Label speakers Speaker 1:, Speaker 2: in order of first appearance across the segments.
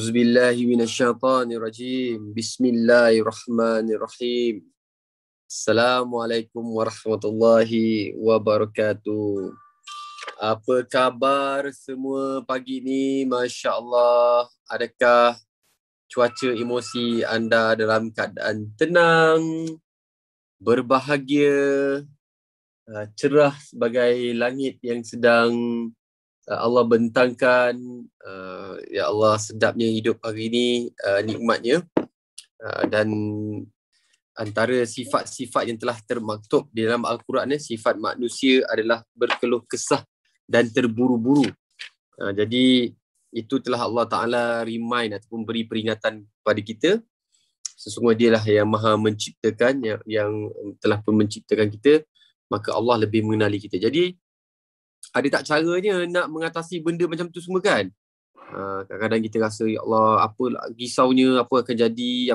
Speaker 1: Auzubillahi minasyaitonirrajim. Bismillahirrahmanirrahim. Assalamualaikum warahmatullahi wabarakatuh. Apa khabar semua pagi ni? Masya Allah. Adakah cuaca emosi anda dalam keadaan tenang, berbahagia, cerah sebagai langit yang sedang Allah bentangkan. Ya Allah, sedapnya hidup hari ini, nikmatnya. Dan antara sifat-sifat yang telah termaktub di dalam Al-Quran, sifat manusia adalah berkeluh kesah dan terburu-buru. Jadi itu telah Allah Ta'ala remind ataupun beri peringatan kepada kita. Sesungguhnya dialah yang maha menciptakan, yang telah pun menciptakan kita, maka Allah lebih mengenali kita. Jadi ada tak caranya nak mengatasi benda macam tu semua kan? Kadang-kadang kita rasa, ya Allah, apa risaunya, apa akan jadi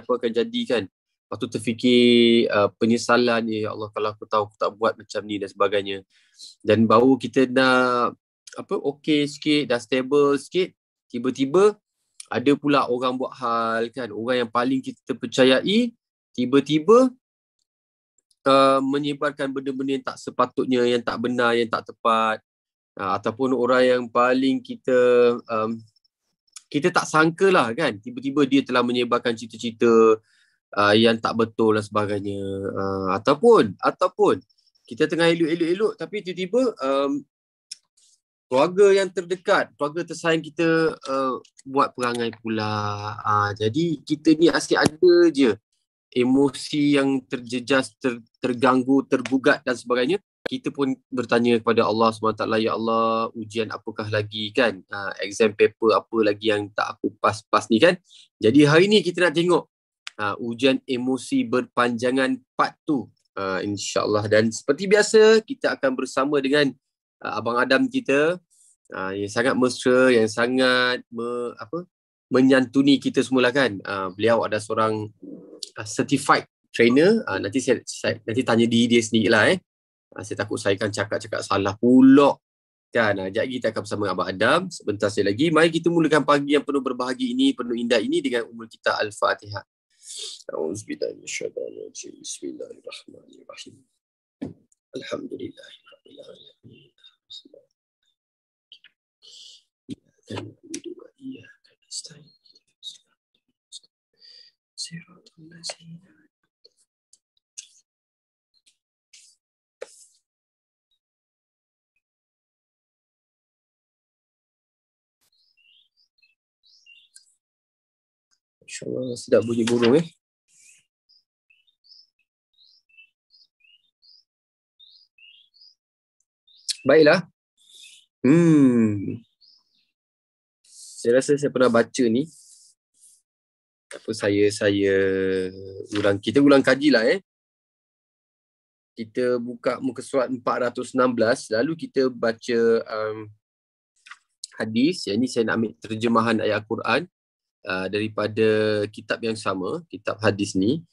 Speaker 1: kan? Lepas tu terfikir penyesalan, ya Allah, kalau aku tahu aku tak buat macam ni dan sebagainya. Dan baru kita dah okey sikit, dah stable sikit, tiba-tiba ada pula orang buat hal kan, orang yang paling kita percayai, tiba-tiba menyebarkan benda-benda yang tak sepatutnya, yang tak benar, yang tak tepat. Ataupun orang yang paling kita tak sangka lah kan, tiba-tiba dia telah menyebarkan cerita-cerita yang tak betul dan sebagainya. Ataupun kita tengah elok-elok tapi tiba-tiba keluarga yang terdekat, keluarga tersayang kita buat perangai pula. Jadi kita ni asyik ada je emosi yang terjejas, terganggu, tergugat dan sebagainya. Kita pun bertanya kepada Allah SWT, ya Allah, ujian apakah lagi kan? Exam paper apa lagi yang tak aku pas-pas ni kan? Jadi hari ni kita nak tengok ujian emosi berpanjangan part 2, insyaAllah. Dan seperti biasa, kita akan bersama dengan Abang Adam kita, yang sangat mesra, yang sangat menyantuni kita semula kan. Beliau ada seorang certified trainer. Nanti saya nanti tanya diri dia sendirilah. Saya takut saya akan cakap salah pula kan. Sekejap lagi kita akan bersama Abang Adam. Sebentar saya lagi. Mari kita mulakan pagi yang penuh berbahagia ini, penuh indah ini dengan umur kita Al-Fatihah. Auzubillahiminasyaitonirrajim. Bismillahirrahmanirrahim. Alhamdulillahirrahmanirrahim. InsyaAllah sedap bunyi burung Baiklah. Saya rasa saya pernah baca ni. Kita ulang kajilah Kita buka muka surat 416, lalu kita baca hadis. Yang ini saya nak ambil terjemahan ayat Al-Quran daripada kitab yang sama, kitab hadis ni.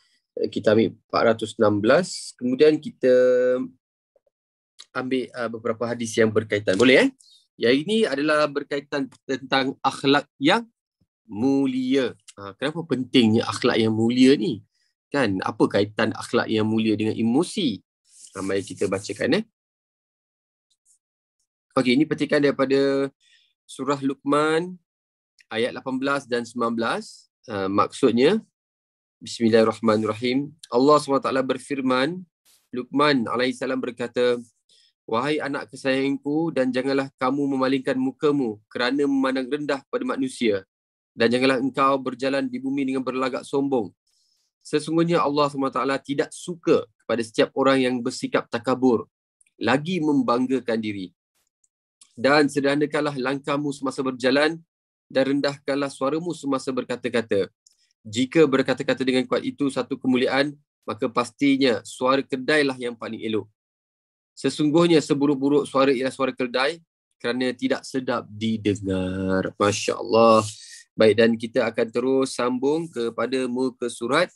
Speaker 1: Kita ambil 416, kemudian kita ambil beberapa hadis yang berkaitan. Boleh Yang ini adalah berkaitan tentang akhlak yang mulia. Kenapa pentingnya akhlak yang mulia ni? Kan, apa kaitan akhlak yang mulia dengan emosi? Mari kita bacakan Okey, ini petikan daripada surah Luqman ayat 18 dan 19. Maksudnya, Bismillahirrahmanirrahim. Allah SWT berfirman, Luqman alaihissalam berkata, wahai anak kesayanganku, dan janganlah kamu memalingkan mukamu kerana memandang rendah pada manusia, dan janganlah engkau berjalan di bumi dengan berlagak sombong. Sesungguhnya Allah SWT tidak suka kepada setiap orang yang bersikap takabur, lagi membanggakan diri. Dan sederhanakanlah langkahmu semasa berjalan, dan rendahkanlah suaramu semasa berkata-kata. Jika berkata-kata dengan kuat itu satu kemuliaan, maka pastinya suara kedai lah yang paling elok. Sesungguhnya seburuk-buruk suara ialah suara keldai kerana tidak sedap didengar. Masya Allah. Baik, dan kita akan terus sambung kepada muka surat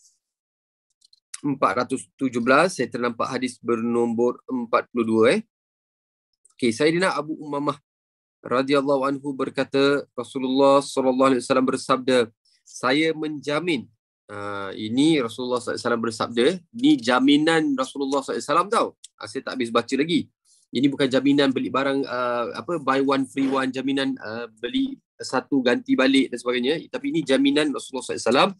Speaker 1: 417. Saya ternampak hadis bernombor 42. Okey, Sayyidina Abu Umamah radhiyallahu anhu berkata, Rasulullah sallallahu alaihi wasallam bersabda, saya menjamin. Ini Rasulullah SAW bersabda, ini jaminan Rasulullah SAW tau. Saya tak habis baca lagi. Ini bukan jaminan beli barang buy one free one, jaminan beli satu ganti balik dan sebagainya, tapi ini jaminan Rasulullah SAW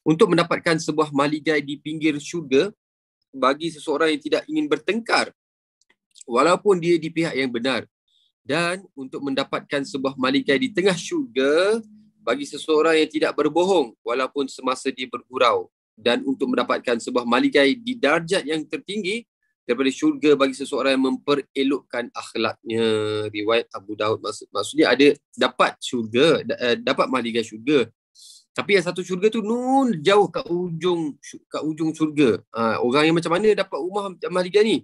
Speaker 1: untuk mendapatkan sebuah maligai di pinggir syurga bagi seseorang yang tidak ingin bertengkar walaupun dia di pihak yang benar, dan untuk mendapatkan sebuah maligai di tengah syurga bagi seseorang yang tidak berbohong walaupun semasa dia bergurau, dan untuk mendapatkan sebuah maligai di darjat yang tertinggi daripada syurga bagi seseorang yang memperelokkan akhlaknya. Riwayat Abu Daud. Maksudnya ada dapat syurga, dapat maligai syurga, tapi yang satu syurga tu nun jauh kat ujung syurga. Orang yang macam mana dapat rumah maligai ni?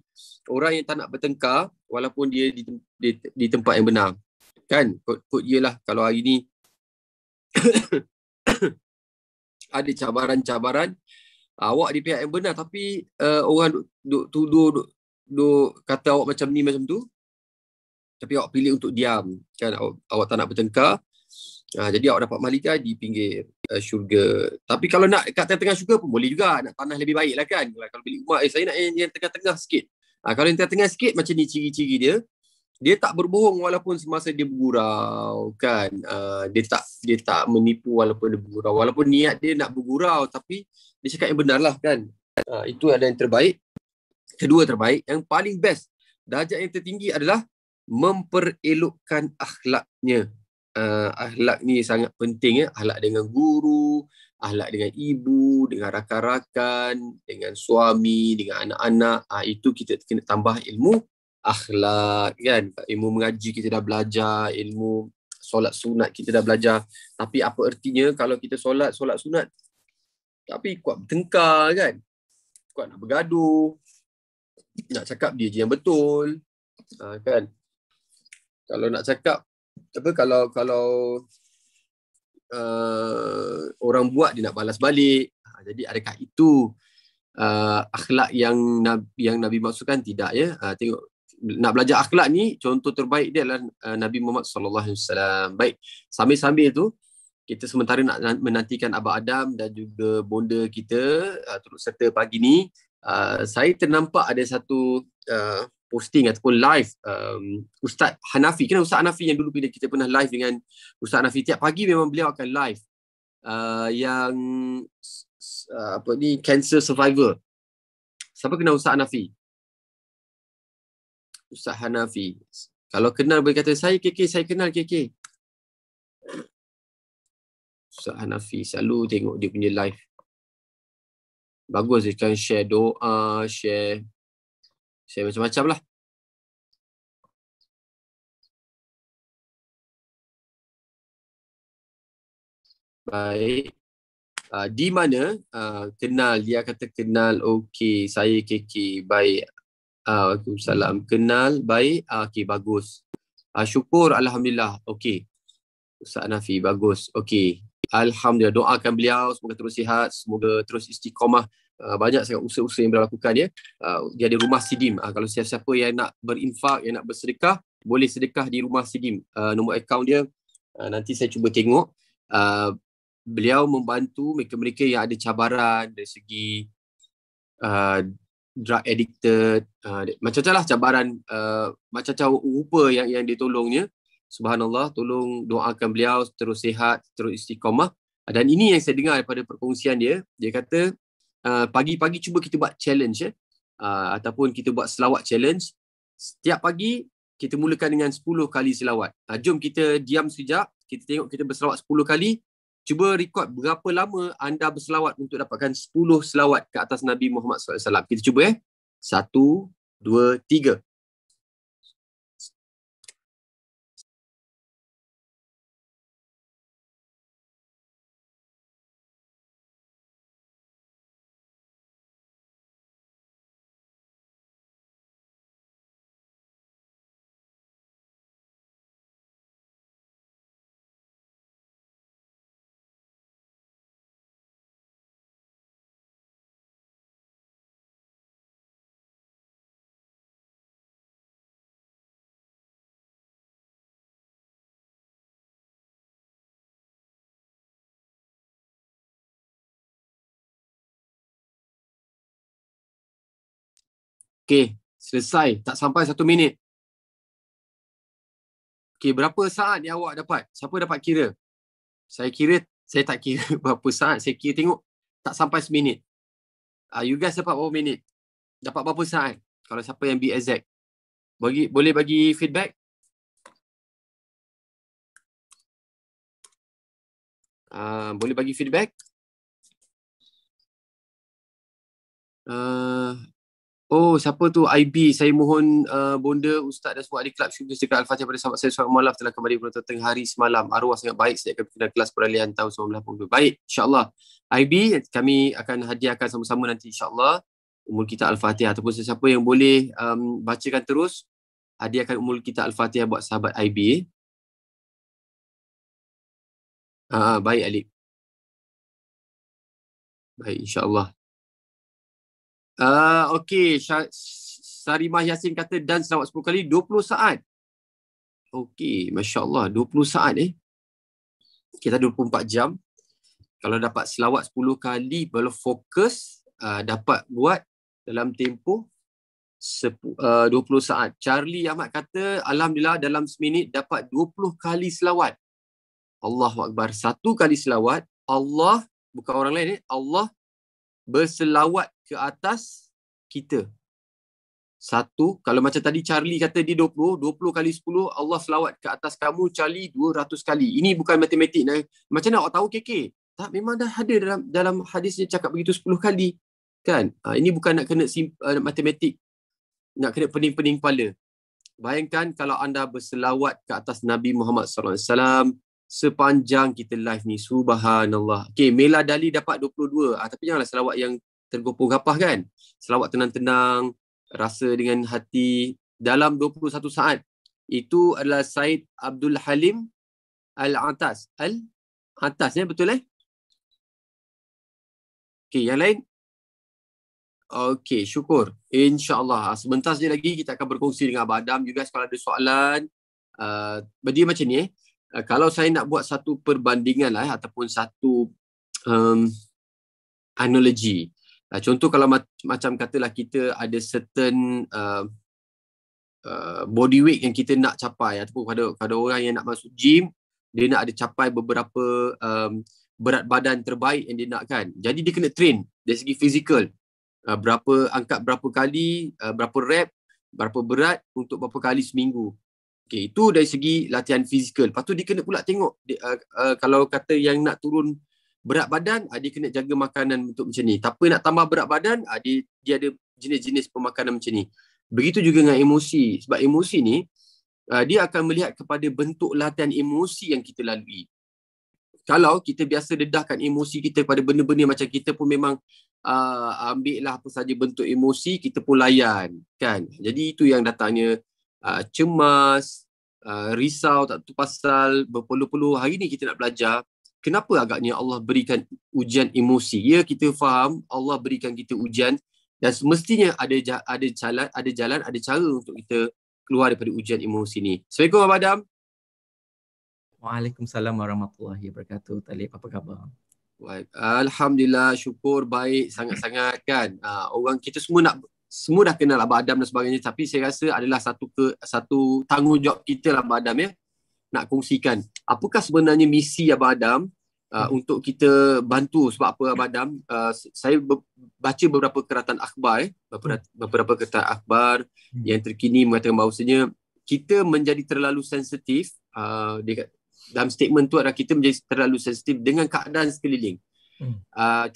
Speaker 1: Orang yang tak nak bertengkar walaupun dia di tempat yang benar. Kan? Kod dia lah kalau hari ni ada cabaran-cabaran, awak di pihak yang benar tapi orang duk tuduh, duk kata awak macam ni macam tu, tapi awak pilih untuk diam. Kan? Awak tak nak bertengkar. Jadi awak dapat maligai di pinggir syurga. Tapi kalau nak kat tengah-tengah syurga pun boleh juga. Nak tanah lebih baik lah kan. Kalau beli rumah, saya nak yang tengah-tengah sikit. Kalau yang tengah-tengah sikit, macam ni ciri-ciri dia. Dia tak berbohong walaupun semasa dia bergurau kan. Dia tak menipu walaupun dia bergurau. Walaupun niat dia nak bergurau, tapi dia cakap yang benar lah kan. Itu ada yang terbaik. Kedua terbaik. Yang paling best, darjat yang tertinggi adalah memperelokkan akhlaknya. Akhlak ni sangat penting ya. Akhlak dengan guru, akhlak dengan ibu, dengan rakan-rakan, dengan suami, dengan anak-anak. Itu kita kena tambah ilmu akhlak kan. Ilmu mengaji kita dah belajar, ilmu solat sunat kita dah belajar. Tapi apa ertinya kalau kita solat sunat tapi kuat bertengkar kan, kuat nak bergaduh, nak cakap dia je yang betul, kan. Kalau nak cakap kalau orang buat dia nak balas balik. Jadi adakah itu akhlak yang Nabi maksudkan? Tidak ya. Tengok, nak belajar akhlak ni contoh terbaik dia adalah Nabi Muhammad sallallahu alaihi wasallam. Baik, sambil-sambil tu kita sementara nak menantikan Abang Adam dan juga bonda kita turut serta pagi ni. Saya ternampak ada satu posting ataupun live Ustaz Hanafi. Kenapa Ustaz Hanafi yang dulu bila kita pernah live dengan Ustaz Hanafi, tiap pagi memang beliau akan live yang cancer survivor. Siapa kenal Ustaz Hanafi? Ustaz Hanafi. Kalau kenal boleh kata, saya KK, saya kenal KK. Ustaz Hanafi selalu tengok dia punya live. Bagus dia kan share doa, share macam-macam lah. Baik. Di mana kenal, dia kata kenal, okey, saya KK, baik. Waalaikumsalam. Kenal, baik. Okey, bagus. Syukur, Alhamdulillah. Okey. Ustaz Hanafi, bagus. Okey. Alhamdulillah, doakan beliau semoga terus sihat, semoga terus istiqamah. Banyak sangat usaha-usaha yang beliau lakukan ya. Dia ada rumah Sidim. Kalau siapa-siapa yang nak berinfak, yang nak bersedekah, boleh sedekah di rumah Sidim. Nombor akaun dia nanti saya cuba tengok. Beliau membantu mereka-mereka yang ada cabaran dari segi drug addicted, macam-macam lah cabaran, macam-macam rupa yang dia tolongnya. Subhanallah, tolong doakan beliau terus sihat, terus istiqamah. Dan ini yang saya dengar daripada perkongsian dia. Dia kata pagi-pagi cuba kita buat challenge ataupun kita buat selawat challenge. Setiap pagi kita mulakan dengan 10 kali selawat. Jom kita diam sekejap, kita tengok kita berselawat 10 kali. Cuba rekod berapa lama anda berselawat untuk dapatkan 10 selawat ke atas Nabi Muhammad SAW. Kita cuba 1, 2, 3. Okey, selesai. Tak sampai 1 minit. Okey, berapa saat yang awak dapat? Siapa dapat kira? Saya tak kira berapa saat. Saya kira tengok tak sampai seminit. You guys dapat berapa minit? Dapat berapa saat? Kalau siapa yang be exact. Boleh bagi feedback? Boleh bagi feedback? Siapa tu? IB. Saya mohon bonda Ustaz dan semua ahli kelab syurga sedekat Al-Fatihah pada sahabat saya Suhaib Mu'alaf telah kembali pada tengah hari semalam. Arwah sangat baik sejak kami kena kelas peralihan tahun 1982. Baik, insyaAllah. IB, kami akan hadiahkan sama-sama nanti insyaAllah umul kita Al-Fatihah ataupun sesiapa yang boleh bacakan terus, hadiahkan umul kita Al-Fatihah buat sahabat IB. Baik Alif. Baik, insyaAllah. Okey, Sarimah Yasin kata dan selawat 10 kali 20 saat. Okey, Masya Allah, 20 saat Kita 24 jam. Kalau dapat selawat 10 kali, kalau fokus, dapat buat dalam tempoh 20 saat. Charlie Ahmad kata, Alhamdulillah dalam seminit dapat 20 kali selawat. Allahu Akbar. 1 kali selawat, Allah, bukan orang lain Allah berselawat ke atas kita. 1, kalau macam tadi Charlie kata dia 20 kali 10, Allah selawat ke atas kamu Charlie 200 kali. Ini bukan matematik. Macam mana awak tahu KK? Tak, memang dah ada dalam hadis dia cakap begitu 10 kali. Kan? Ini bukan nak kena matematik, nak kena pening-pening kepala. Bayangkan kalau anda berselawat ke atas Nabi Muhammad SAW sepanjang kita live ni. Subhanallah. Okay, Mela Dali dapat 22. Tapi janganlah selawat yang tergopoh gapah kan. Selawat tenang-tenang, rasa dengan hati dalam 21 saat. Itu adalah Said Abdul Halim Al-Atas. Al-Atas betul Okay, yang lain? Okay, syukur. InsyaAllah. Sebentar saja lagi kita akan berkongsi dengan Abang Adam. You guys kalau ada soalan, dia macam ni kalau saya nak buat satu perbandingan ataupun satu analogi. Contoh kalau macam katalah kita ada certain body weight yang kita nak capai, ataupun pada orang yang nak masuk gym, dia nak ada capai beberapa berat badan terbaik yang dia nak kan. Jadi dia kena train dari segi fizikal. Angkat berapa kali, berapa rep, berapa berat untuk berapa kali seminggu. Okay, itu dari segi latihan fizikal. Lepas tu dia kena pula tengok kalau kata yang nak turun berat badan, dia kena jaga makanan untuk macam ni. Tapi nak tambah berat badan, dia ada jenis-jenis pemakanan macam ni. Begitu juga dengan emosi. Sebab emosi ni, dia akan melihat kepada bentuk latihan emosi yang kita lalui. Kalau kita biasa dedahkan emosi kita pada benda-benda macam kita pun memang ambil lah apa saja bentuk emosi, kita pun layan kan. Jadi itu yang datangnya cemas, risau tak tahu pasal berpeluh-peluh. Hari ni kita nak belajar kenapa agaknya Allah berikan ujian emosi. Ya, kita faham Allah berikan kita ujian dan semestinya ada jalan, ada cara untuk kita keluar daripada ujian emosi ni. Assalamualaikum Abang Adam.
Speaker 2: Waalaikumsalam warahmatullahi wabarakatuh. Talib, apa khabar?
Speaker 1: Alhamdulillah, syukur baik sangat-sangat kan. Orang kita semua dah kenal Abang Adam dan sebagainya, tapi saya rasa adalah satu tanggungjawab kita lah Abang Adam nak kongsikan apakah sebenarnya misi Abang Adam untuk kita bantu. Sebab apa Abang Adam, saya baca beberapa keratan akhbar beberapa keratan akhbar yang terkini mengatakan bahawasanya kita menjadi terlalu sensitif. Dalam statement tu adalah kita menjadi terlalu sensitif dengan keadaan sekeliling.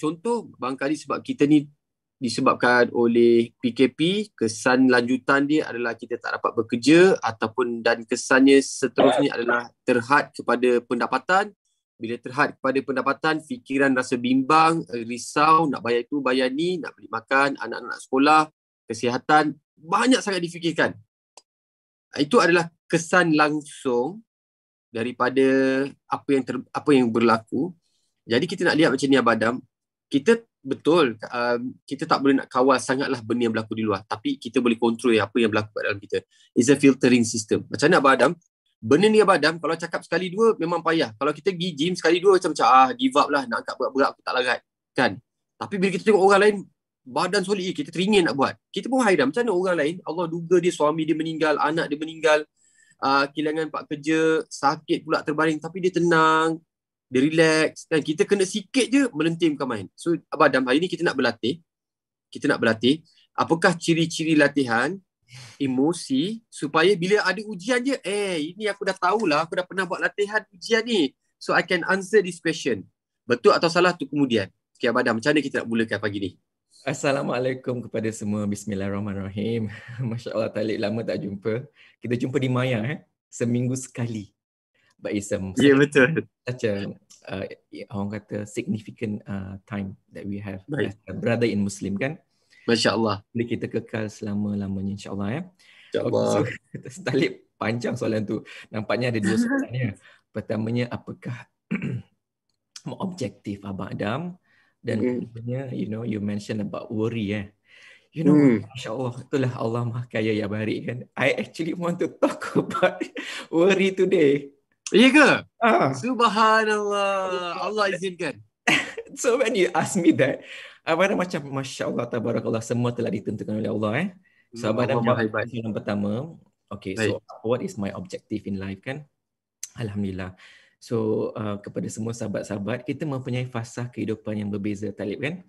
Speaker 1: Contoh barangkali sebab kita ni disebabkan oleh PKP, kesan lanjutan dia adalah kita tak dapat bekerja, ataupun dan kesannya seterusnya adalah terhad kepada pendapatan. Bila terhad kepada pendapatan, fikiran rasa bimbang, risau, nak bayar itu, bayar ni, nak beli makan, anak-anak sekolah, kesihatan, banyak sangat difikirkan. Itu adalah kesan langsung daripada apa yang berlaku. Jadi kita nak lihat macam ni Abang Adam, kita betul kita tak boleh nak kawal sangatlah benda yang berlaku di luar, tapi kita boleh kontrol apa yang berlaku kat dalam kita. It's a filtering system. Macam mana Abang Adam? Benda ni Abang Adam, kalau cakap sekali dua memang payah. Kalau kita pergi gym sekali dua macam give up lah, nak angkat berat-berat aku tak larat kan. Tapi bila kita tengok orang lain badan solid, kita teringin nak buat. Kita pun hairan, macam mana orang lain, Allah duga dia suami dia meninggal, anak dia meninggal, kehilangan pak kerja, sakit pula terbaring, tapi dia tenang, dia relax, dan kita kena sikit je melentimkan main. So Abang Adam, hari ni kita nak berlatih apakah ciri-ciri latihan emosi supaya bila ada ujian je, ini aku dah tahulah, aku dah pernah buat latihan ujian ni, so I can answer this question. Betul atau salah tu kemudian. Okay Abang Adam, macam mana kita nak mulakan pagi ni?
Speaker 2: Assalamualaikum kepada semua. Bismillahirrahmanirrahim. Masya Allah, Talib, lama tak jumpa. Kita jumpa di Maya, seminggu sekali. But it's
Speaker 1: Betul.
Speaker 2: such a, orang kata, significant time that we have
Speaker 1: Baik.
Speaker 2: as a brother in Muslim, kan?
Speaker 1: Masya Allah.
Speaker 2: Boleh kita kekal selama-lamanya, insyaAllah, ya.
Speaker 1: InsyaAllah.
Speaker 2: Okay, so Talib, panjang soalan tu. Nampaknya ada dua soalannya. Pertamanya, apakah objektif Abang Adam? Dan kemudiannya, you mention about worry, Masya Allah, itulah Allah Maha Kaya ya Barik, kan. I actually want to talk about worry today.
Speaker 1: Ya ke? Subhanallah. Allah izinkan.
Speaker 2: So when you ask me that, Abang Adam macam Masya Allah, Tabarakallah, semua telah ditentukan oleh Allah. So Abang Adam jawab soalan pertama. Okay, so what is my objective in life, kan? Alhamdulillah. So kepada semua sahabat-sahabat, kita mempunyai fasa kehidupan yang berbeza, Talib, kan?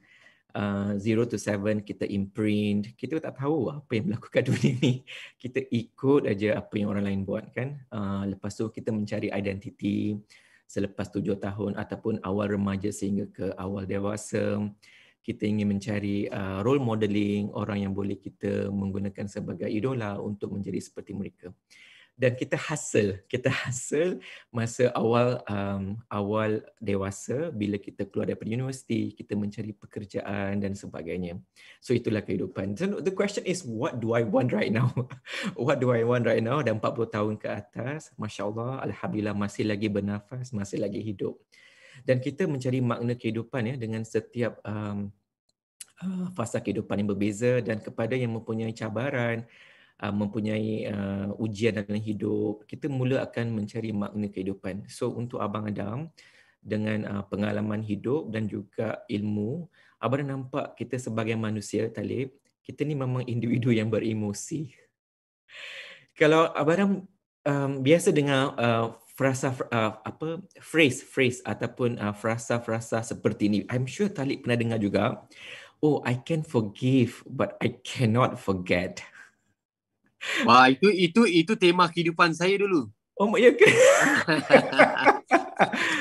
Speaker 2: 0 to 7 kita imprint, kita tak tahu apa yang berlaku kat dunia ni. Kita ikut aja apa yang orang lain buat, kan? Lepas tu kita mencari identiti selepas 7 tahun ataupun awal remaja sehingga ke awal dewasa. Kita ingin mencari role modeling, orang yang boleh kita menggunakan sebagai idola untuk menjadi seperti mereka. Dan kita hustle masa awal dewasa, bila kita keluar daripada universiti, kita mencari pekerjaan dan sebagainya. So itulah kehidupan. So the question is, what do I want right now? What do I want right now? Dan 40 tahun ke atas, Masya Allah, Alhamdulillah, masih lagi bernafas, masih lagi hidup. Dan kita mencari makna kehidupan, ya, dengan setiap fasa kehidupan yang berbeza, dan kepada yang mempunyai cabaran, mempunyai ujian dalam hidup, kita mula akan mencari makna kehidupan. So untuk Abang Adam, dengan pengalaman hidup dan juga ilmu, Abang Adam nampak kita sebagai manusia, Talib, kita ni memang individu yang beremosi. Kalau Abang Adam biasa dengar phrase ataupun frasa-frasa seperti ini, I'm sure Talib pernah dengar juga. Oh, I can forgive but I cannot forget.
Speaker 1: Wah, itu tema kehidupan saya dulu.
Speaker 2: Oh, ya ke?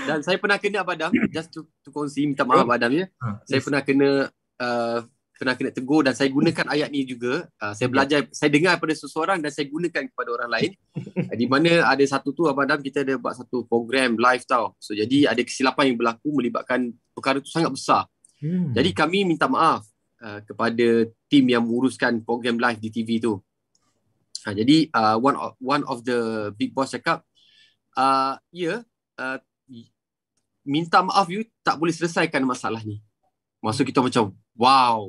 Speaker 1: Dan saya pernah kena Abang Adam, just to kongsi, minta maaf Abang Adam, ya. Saya pernah kena tegur, dan saya gunakan ayat ni juga. Saya belajar, saya dengar daripada seseorang dan saya gunakan kepada orang lain. Di mana ada satu tu Abang Adam, kita ada buat satu program live tau. So jadi ada kesilapan yang berlaku melibatkan perkara tu sangat besar. Jadi kami minta maaf kepada tim yang menguruskan program live di TV tu. Jadi one of the big boss cakap, minta maaf you tak boleh selesaikan masalah ni. Maksud kita macam wow.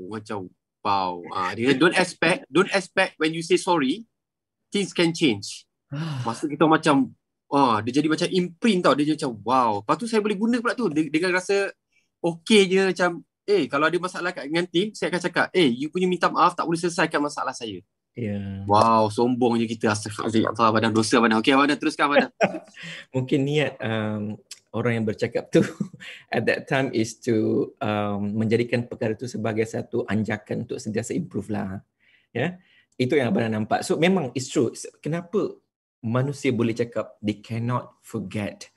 Speaker 1: Dia don't expect when you say sorry things can change. Maksud kita macam dia jadi macam imprint tau. Dia macam wow. Lepas tu saya boleh guna pula tu dengan rasa okey je, macam kalau ada masalah dengan tim, saya akan cakap you punya minta maaf tak boleh selesaikan masalah saya. Wow, sombong je kita. Astagfirullah, Abang Adam, dosa Abang Adam. Okey Abang Adam, teruskan Abang Adam.
Speaker 2: Mungkin niat orang yang bercakap tu at that time is to menjadikan perkara tu sebagai satu anjakan untuk sentiasa improve lah. Ya, itu yang Abang Adam nampak. So memang it's true. Kenapa manusia boleh cakap they cannot forget?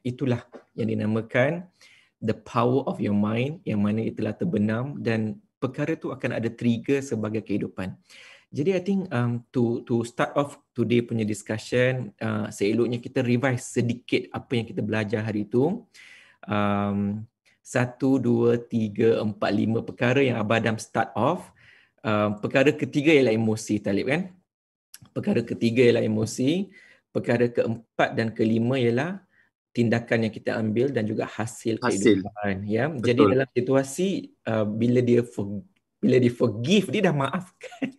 Speaker 2: Itulah yang dinamakan the power of your mind, yang mana itulah terbenam, dan perkara tu akan ada trigger sebagai kehidupan. Jadi I think to start off today punya discussion, seeloknya kita revise sedikit apa yang kita belajar hari itu. 1, 2, 3, 4, 5 perkara yang Abang Adam start off. Perkara ketiga ialah emosi, Talib, kan? Perkara ketiga ialah emosi. Perkara keempat dan kelima ialah tindakan yang kita ambil dan juga hasil kehidupan. Ya? Jadi dalam situasi bila dia forgive, dia dah maafkan.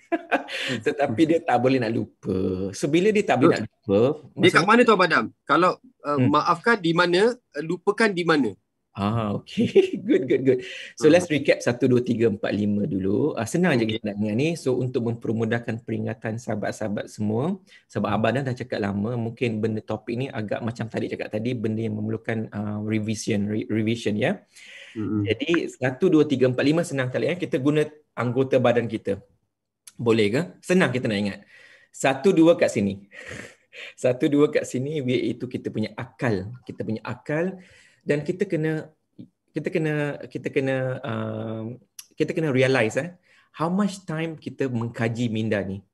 Speaker 2: Tetapi dia tak boleh nak lupa. So bila dia tak boleh nak lupa,
Speaker 1: dia kat mana tu Abang Adam? Kalau maafkan di mana, lupakan di mana?
Speaker 2: Okay. Good. So let's recap 1, 2, 3, 4, 5 dulu. Senang je kita nak ingat ni. So untuk mempermudahkan peringatan sahabat-sahabat semua, sebab Abang dah cakap lama, mungkin benda topik ni agak macam tadi cakap tadi, benda yang memerlukan revision ya. Jadi 1, 2, 3, 4, 5 senang kali ya. Kita guna anggota badan kita. Boleh ke? Senang kita nak ingat. 1, 2 kat sini. 1, 2 kat sini iaitu kita punya akal. Kita punya akal dan kita kena realize how much time kita mengkaji minda ni.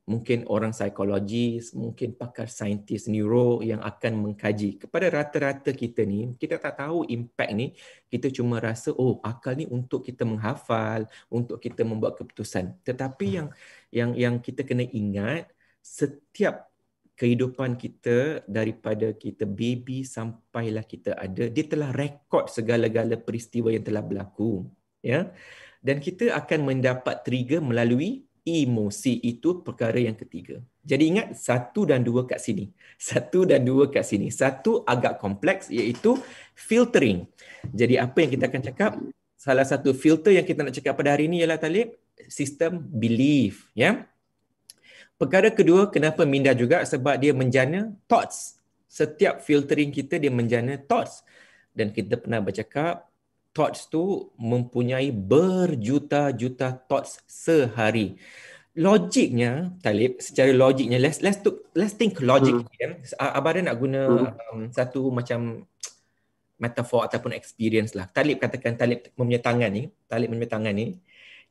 Speaker 2: Mungkin orang psikologis, mungkin pakar saintis neuro yang akan mengkaji. Kepada rata-rata kita ni, kita tak tahu impact ni, kita cuma rasa akal ni untuk kita menghafal, untuk kita membuat keputusan. Tetapi yang kita kena ingat, setiap kehidupan kita daripada kita baby sampailah kita ada, dia telah rekod segala-gala peristiwa yang telah berlaku, ya. Dan kita akan mendapat trigger melalui emosi. Itu perkara yang ketiga. Jadi ingat 1 dan 2 kat sini. 1 dan 2 kat sini. 1 agak kompleks iaitu filtering. Jadi apa yang kita akan cakap? Salah satu filter yang kita nak cakap pada hari ini ialah Talib, sistem belief, ya. Perkara kedua, kenapa minda juga? Sebab dia menjana thoughts. Setiap filtering kita, dia menjana thoughts. Dan kita pernah bercakap, thoughts tu mempunyai berjuta-juta thoughts sehari. Logiknya, Talib, secara logiknya, let's think logic. Abang nak guna satu macam metafor ataupun experience lah. Talib katakan, Talib mempunyai tangan ni,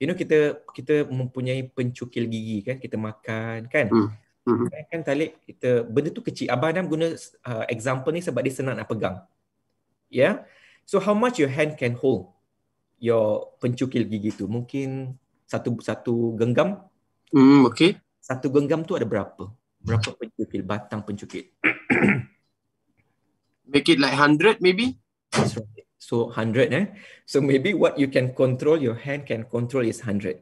Speaker 2: kita mempunyai pencukil gigi kan, kita makan kan. Kan Talib, benda tu kecil. Abang Adam guna example ni sebab dia senang nak pegang. Ya. So how much your hand can hold your pencukil gigi tu? Mungkin satu genggam.
Speaker 1: Okay.
Speaker 2: Satu genggam tu ada berapa? Berapa pencukil, batang pencukil?
Speaker 1: Make it like 100 maybe.
Speaker 2: That's right. So 100 So maybe what you can control, your hand can control is 100.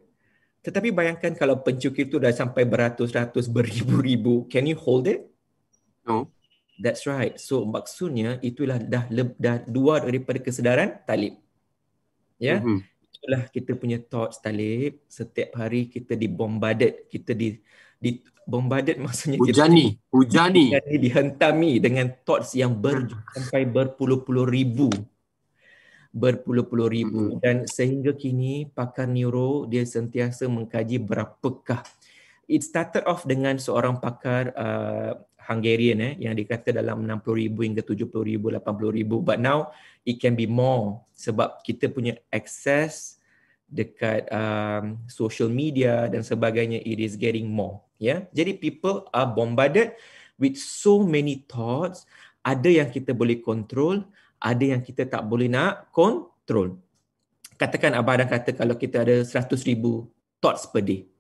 Speaker 2: Tetapi bayangkan kalau pencukil tu dah sampai beratus-ratus, beribu-ribu, can you hold it?
Speaker 1: No.
Speaker 2: That's right. So maksudnya itulah dah luar daripada kesedaran Talib. Ya. Itulah kita punya thoughts Talib. Setiap hari kita dibombarded, kita bombarded maksudnya
Speaker 1: hujani
Speaker 2: dihentami dengan thoughts yang sampai berpuluh-puluh ribu. Dan sehingga kini pakar neuro dia sentiasa mengkaji berapakah. It started off dengan seorang pakar Hungarian yang dikata dalam 60,000 hingga 70,000, 80,000, but now it can be more sebab kita punya access dekat social media dan sebagainya, it is getting more. Jadi people are bombarded with so many thoughts. Ada yang kita boleh control, ada yang kita tak boleh nak control. Katakan Abang Adam kata kalau kita ada 100,000 thoughts per day.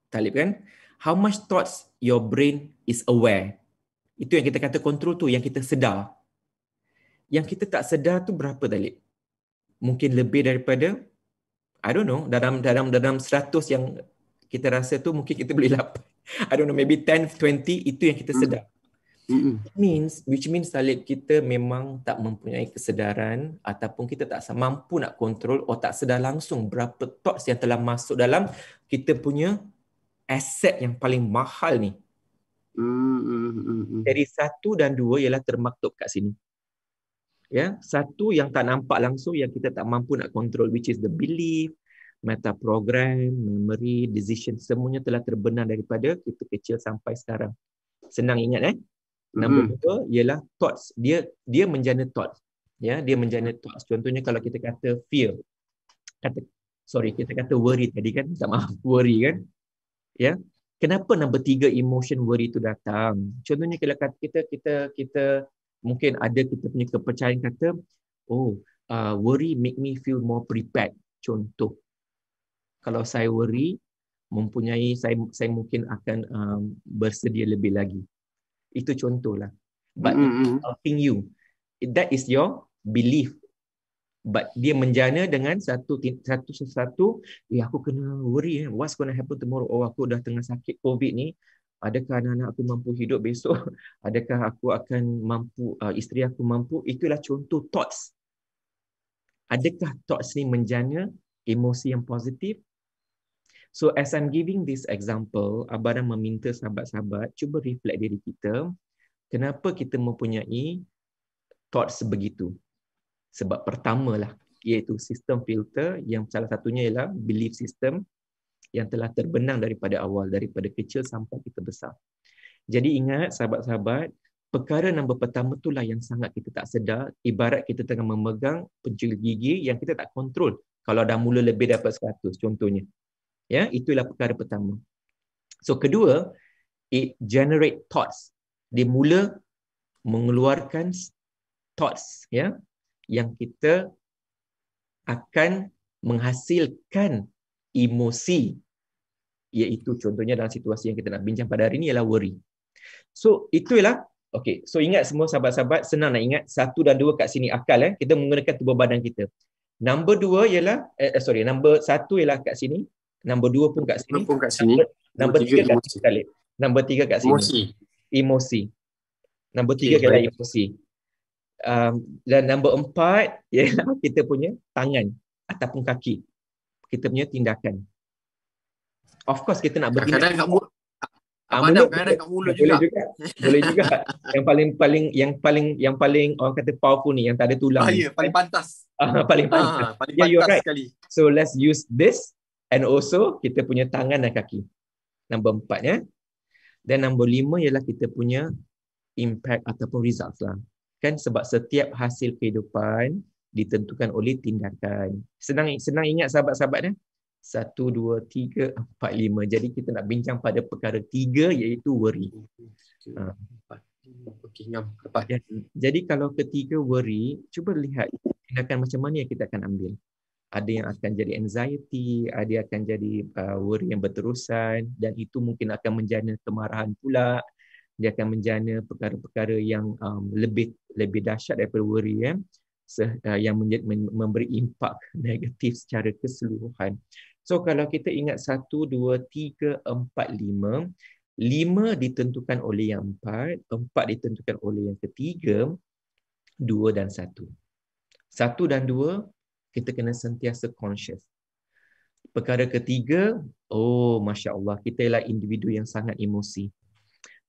Speaker 2: Talib kan? How much thoughts your brain is aware? Itu yang kita kata control tu, yang kita sedar. Yang kita tak sedar tu berapa Talib? Mungkin lebih daripada, I don't know, dalam 100 yang kita rasa tu mungkin kita boleh I don't know, maybe 10, 20, itu yang kita sedar. Which means Talib, kita memang tak mempunyai kesedaran ataupun kita tak mampu nak kontrol atau tak sedar langsung berapa thoughts yang telah masuk dalam kita punya aset yang paling mahal ni. Jadi 1 dan 2 ialah termaktub kat sini. Ya, 1 yang tak nampak langsung yang kita tak mampu nak kontrol, which is the belief, metaprogram, memory, decision, semuanya telah terbenam daripada kita kecil sampai sekarang. Senang ingat Nombor 2 ialah thoughts. Dia menjana thoughts. Ya, dia menjana thoughts. Contohnya kalau kita kata fear. Kita kata worry tadi kan. Tak maaf, worry kan. Ya. Kenapa nombor 3 emotion worry itu datang? Contohnya kalau kita mungkin ada kita punya kepercayaan kata, worry make me feel more prepared. Contoh. Kalau saya worry, saya mungkin akan bersedia lebih lagi. Itu contohlah. But helping you. That is your belief. But dia menjana dengan satu aku kena worry. What's going to happen tomorrow? Aku dah tengah sakit COVID ni. Adakah anak-anak aku mampu hidup besok? Adakah aku akan mampu, isteri aku mampu? Itulah contoh thoughts. Adakah thoughts ni menjana emosi yang positif? So as I'm giving this example, Abang meminta sahabat-sahabat cuba reflect diri kita, kenapa kita mempunyai thoughts sebegitu? Sebab pertamalah, iaitu sistem filter yang salah satunya ialah belief system yang telah terbenang daripada awal, daripada kecil sampai kita besar. Jadi ingat sahabat-sahabat, perkara nombor pertama itulah yang sangat kita tak sedar, ibarat kita tengah memegang penculik gigi yang kita tak kontrol. Kalau dah mula lebih dapat 100 contohnya. Ya, itulah perkara pertama. So kedua, it generate thoughts. Dia mula mengeluarkan thoughts, ya, yang kita akan menghasilkan emosi, iaitu contohnya dalam situasi yang kita nak bincang pada hari ini ialah worry. So itulah, okay, so ingat semua sahabat-sahabat, senang nak ingat 1 dan 2 kat sini akal, kita menggunakan tubuh badan kita. Nombor 2 ialah nombor 1 ialah kat sini, nombor 2 pun kat sini, nombor 3 kat sini, nombor 3 kat sini, emosi. Nombor 3 ialah emosi. Dan nombor 4 ialah kita punya tangan ataupun kaki, kita punya tindakan. Of course kita nak bertindak.
Speaker 1: Kadang-kadang kat mulut juga.
Speaker 2: Boleh juga. Yang paling orang kata powerful ni yang tak ada tulang.
Speaker 1: Paling pantas.
Speaker 2: Paling pantas.
Speaker 1: Paling pantas
Speaker 2: you're right.
Speaker 1: Sekali.
Speaker 2: So let's use this, and also kita punya tangan dan kaki. Nombor 4 ya. Dan nombor 5 ialah kita punya impact ataupun results lah. Kan sebab setiap hasil kehidupan ditentukan oleh tindakan. Senang ingat sahabat-sahabat 1, 2, 3, 4, 5. Jadi kita nak bincang pada perkara 3 iaitu worry. Jadi kalau ketiga worry, cuba lihat tindakan macam mana yang kita akan ambil. Ada yang akan jadi anxiety, ada yang akan jadi worry yang berterusan, dan itu mungkin akan menjana kemarahan pula. Dia akan menjana perkara-perkara yang lebih dahsyat daripada worry yang memberi impak negatif secara keseluruhan. So kalau kita ingat 1, 2, 3, 4, 5, 5 ditentukan oleh yang 4, 4 ditentukan oleh yang ketiga, 2 dan 1. 1 dan 2 kita kena sentiasa conscious. Perkara ketiga, Masya Allah, kita ialah individu yang sangat emosi.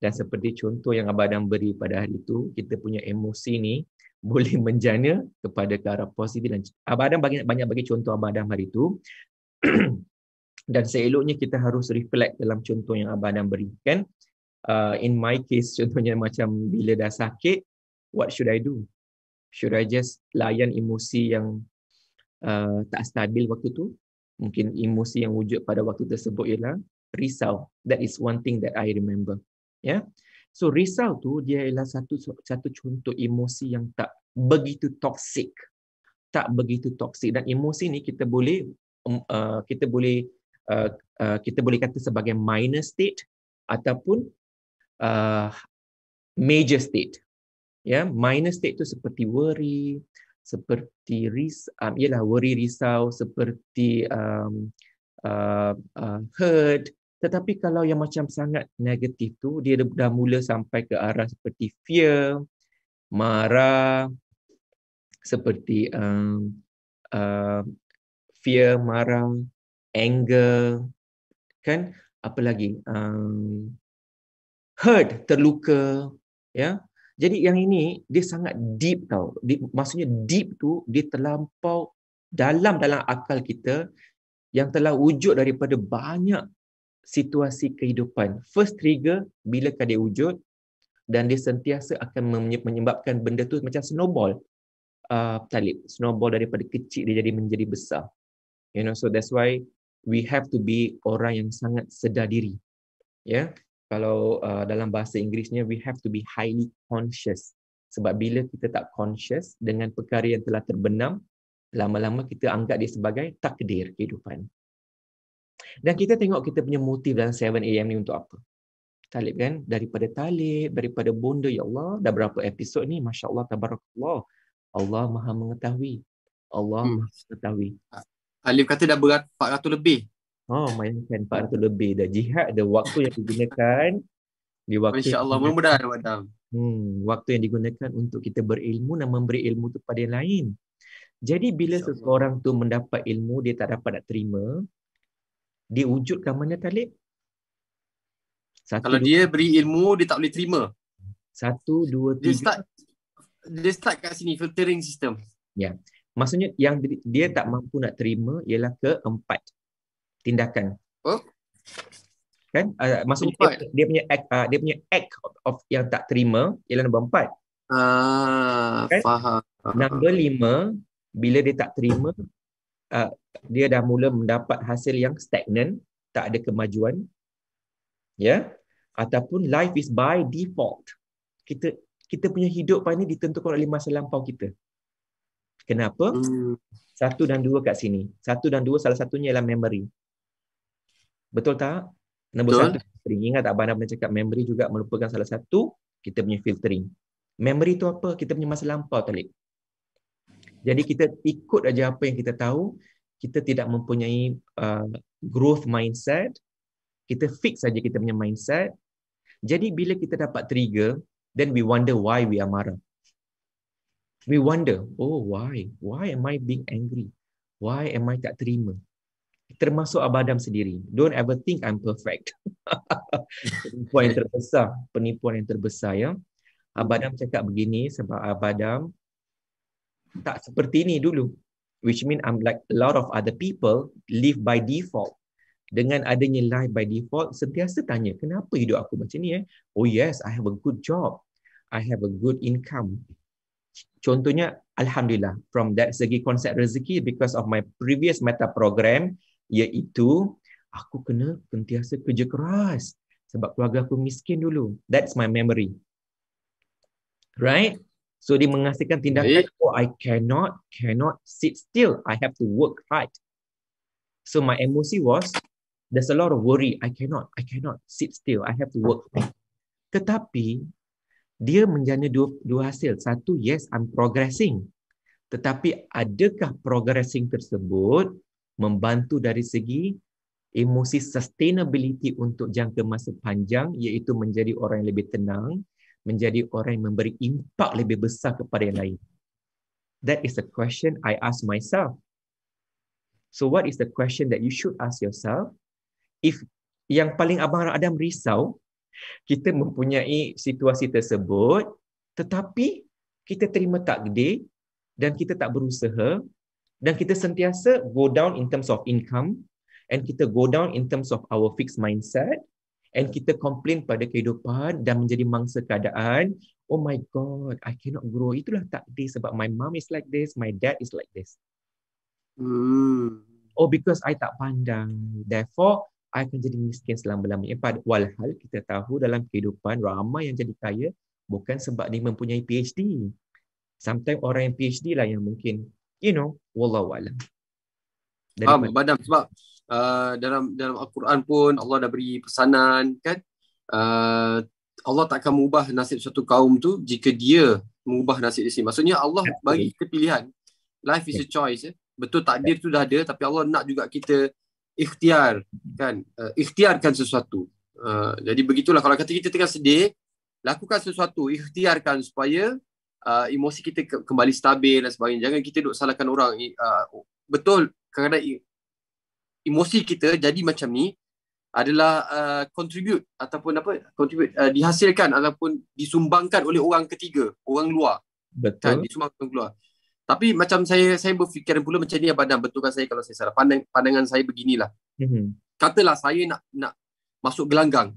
Speaker 2: Dan seperti contoh yang Abang Adam beri pada hari itu, kita punya emosi ni boleh menjana kepada ke arah positif. Dan Abang Adam banyak bagi contoh Abang Adam hari itu. Dan seeloknya kita harus reflect dalam contoh yang Abang Adam beri. Kan? In my case, contohnya macam bila dah sakit, what should I do? Should I just layan emosi yang tak stabil waktu tu? Mungkin emosi yang wujud pada waktu tersebut ialah risau. That is one thing that I remember. Ya, so risau tu dia ialah satu contoh emosi yang tak begitu toksik, dan emosi ni kita boleh kata sebagai minor state ataupun major state. Ya, minor state tu seperti worry, seperti worry, risau, seperti hurt. Tetapi kalau yang macam sangat negatif tu, dia dah mula sampai ke arah seperti fear, marah, seperti fear, marah, anger, kan? Apa lagi? Hurt, terluka, ya. Jadi yang ini dia sangat deep tau. Maksudnya deep tu dia terlampau dalam akal kita yang telah wujud daripada banyak situasi kehidupan. First trigger bilakah dia wujud, dan dia sentiasa akan menyebabkan benda tu macam snowball. Snowball daripada kecil dia jadi menjadi besar. So that's why we have to be orang yang sangat sedar diri. Ya. Kalau dalam bahasa Inggerisnya we have to be highly conscious. Sebab bila kita tak conscious dengan perkara yang telah terbenam, lama-lama kita anggap dia sebagai takdir kehidupan. Dan kita tengok kita punya motif dalam 7am ni untuk apa? Talib kan? Daripada bonda, ya Allah, dah berapa episod ni? Masya Allah, tabarakallah. Allah Maha mengetahui. Allah Maha mengetahui.
Speaker 1: Alif kata dah berat 400 lebih.
Speaker 2: Mainkan 400 lebih dah. Jihad ada waktu yang digunakan.
Speaker 1: Masya Allah, mudah-mudahan Madam.
Speaker 2: Waktu yang digunakan untuk kita berilmu dan memberi ilmu kepada yang lain. Jadi bila
Speaker 1: InsyaAllah.
Speaker 2: seseorang tu mendapat ilmu, dia tak dapat nak terima, dia wujudkan mana, Talib?
Speaker 1: Kalau
Speaker 2: Satu, dua,
Speaker 1: dia beri ilmu, dia tak boleh terima.
Speaker 2: satu, dua,
Speaker 1: Dia
Speaker 2: tiga.
Speaker 1: start dia start kat sini, filtering system.
Speaker 2: Ya. Maksudnya yang dia tak mampu nak terima ialah keempat tindakan.
Speaker 1: Oh,
Speaker 2: Kan? Maksudnya
Speaker 1: empat.
Speaker 2: dia punya act, dia punya act of yang tak terima ialah nombor 4. Kan?
Speaker 1: Faham.
Speaker 2: Nombor 5, bila dia tak terima, dia dah mula mendapat hasil yang stagnan, tak ada kemajuan. Ya. Ataupun life is by default. Kita punya hidup ni ditentukan oleh masa lampau kita. Kenapa? 1 dan 2 kat sini. 1 dan 2 salah satunya ialah memory. Betul tak? Nombor
Speaker 1: Betul.
Speaker 2: 1 filtering. Ingat tak Abang pernah cakap memory juga merupakan salah satu kita punya filtering. Memory tu apa? Kita punya masa lampau, Talib. Jadi kita ikut aja apa yang kita tahu. Kita tidak mempunyai growth mindset. Kita fix saja kita punya mindset. Jadi bila kita dapat trigger, then we wonder why we are marah. We wonder, oh why? Why am I being angry? Why am I tak terima? Termasuk Abang Adam sendiri. Don't ever think I'm perfect. Penipuan yang terbesar ya. Abang Adam cakap begini sebab Abang Adam tak seperti ini dulu. Which mean I'm like a lot of other people live by default. Dengan adanya life by default, sentiasa tanya, kenapa hidup aku macam ni? Oh yes, I have a good job. I have a good income. Contohnya, Alhamdulillah, from that segi konsep rezeki, because of my previous meta program, iaitu aku kena sentiasa kerja keras sebab keluarga aku miskin dulu. That's my memory. Right? So dia menghasilkan tindakan, oh I cannot sit still. I have to work hard. So my emosi was, there's a lot of worry. I cannot sit still. I have to work hard. Tetapi dia menjana dua hasil. Satu, yes, I'm progressing. Tetapi adakah progressing tersebut membantu dari segi emosi sustainability untuk jangka masa panjang, iaitu menjadi orang yang lebih tenang, menjadi orang yang memberi impak lebih besar kepada yang lain? That is the question I ask myself. So what is the question that you should ask yourself? If yang paling Abang Adam risau, kita mempunyai situasi tersebut, tetapi kita terima takdir dan kita tak berusaha dan kita sentiasa go down in terms of income and kita go down in terms of our fixed mindset and kita complain pada kehidupan dan menjadi mangsa keadaan. Oh my God, I cannot grow. Itulah takdir sebab my mom is like this, my dad is like this. Oh, because I tak pandai. Therefore, I akan jadi miskin selama-lamanya. Walhal kita tahu dalam kehidupan ramai yang jadi kaya bukan sebab dia mempunyai PhD. Sometimes orang yang PhD lah yang mungkin, wallahu a'lam.
Speaker 1: Badam, sebab dalam Al-Quran pun Allah dah beri pesanan kan, Allah tak akan mengubah nasib suatu kaum tu jika dia mengubah nasib dia sendiri. Maksudnya Allah bagi kita pilihan. Life is a choice. Betul takdir tu dah ada, tapi Allah nak juga kita ikhtiar kan, ikhtiarkan sesuatu. Jadi begitulah, kalau kata kita tengah sedih, lakukan sesuatu, ikhtiarkan supaya emosi kita kembali stabil dan sebagainya. Jangan kita duk salahkan orang. Betul, kadang-kadang emosi kita jadi macam ni adalah contribute dihasilkan ataupun disumbangkan oleh orang ketiga, orang luar.
Speaker 2: Betul.
Speaker 1: Kan, disumbangkan keluar. Tapi macam saya berfikiran pula macam ni, Abang, betulkan saya kalau saya salah. Pandangan saya beginilah. Katalah saya nak masuk gelanggang.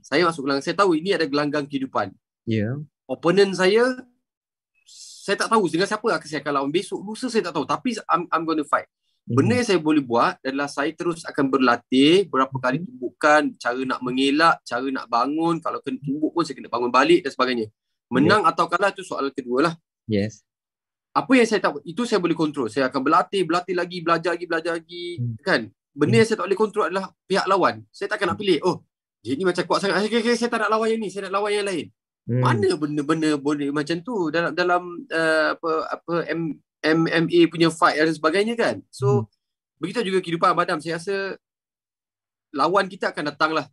Speaker 1: Saya masuk gelanggang. Saya tahu ini ada gelanggang kehidupan. Opponent saya tak tahu dengan siapa saya akan lawan. Besok, lusa saya tak tahu. Tapi I'm going to fight. Benda yang saya boleh buat adalah saya terus akan berlatih berapa kali tumbukan, cara nak mengelak, cara nak bangun. Kalau kena tumbuk pun saya kena bangun balik dan sebagainya. Menang atau kalah itu soalan kedua lah.
Speaker 2: Yes.
Speaker 1: Apa yang saya tak, itu saya boleh kontrol. Saya akan berlatih lagi, belajar lagi kan. Benda yang saya tak boleh kontrol adalah pihak lawan. Saya tak akan nak pilih, oh dia ni macam kuat sangat, saya tak nak lawan yang ni, saya nak lawan yang lain. Mana benda-benda boleh macam tu dalam MMA punya fight dan sebagainya kan. So begitu juga kehidupan Abang Adam. Saya rasa lawan kita akan datang lah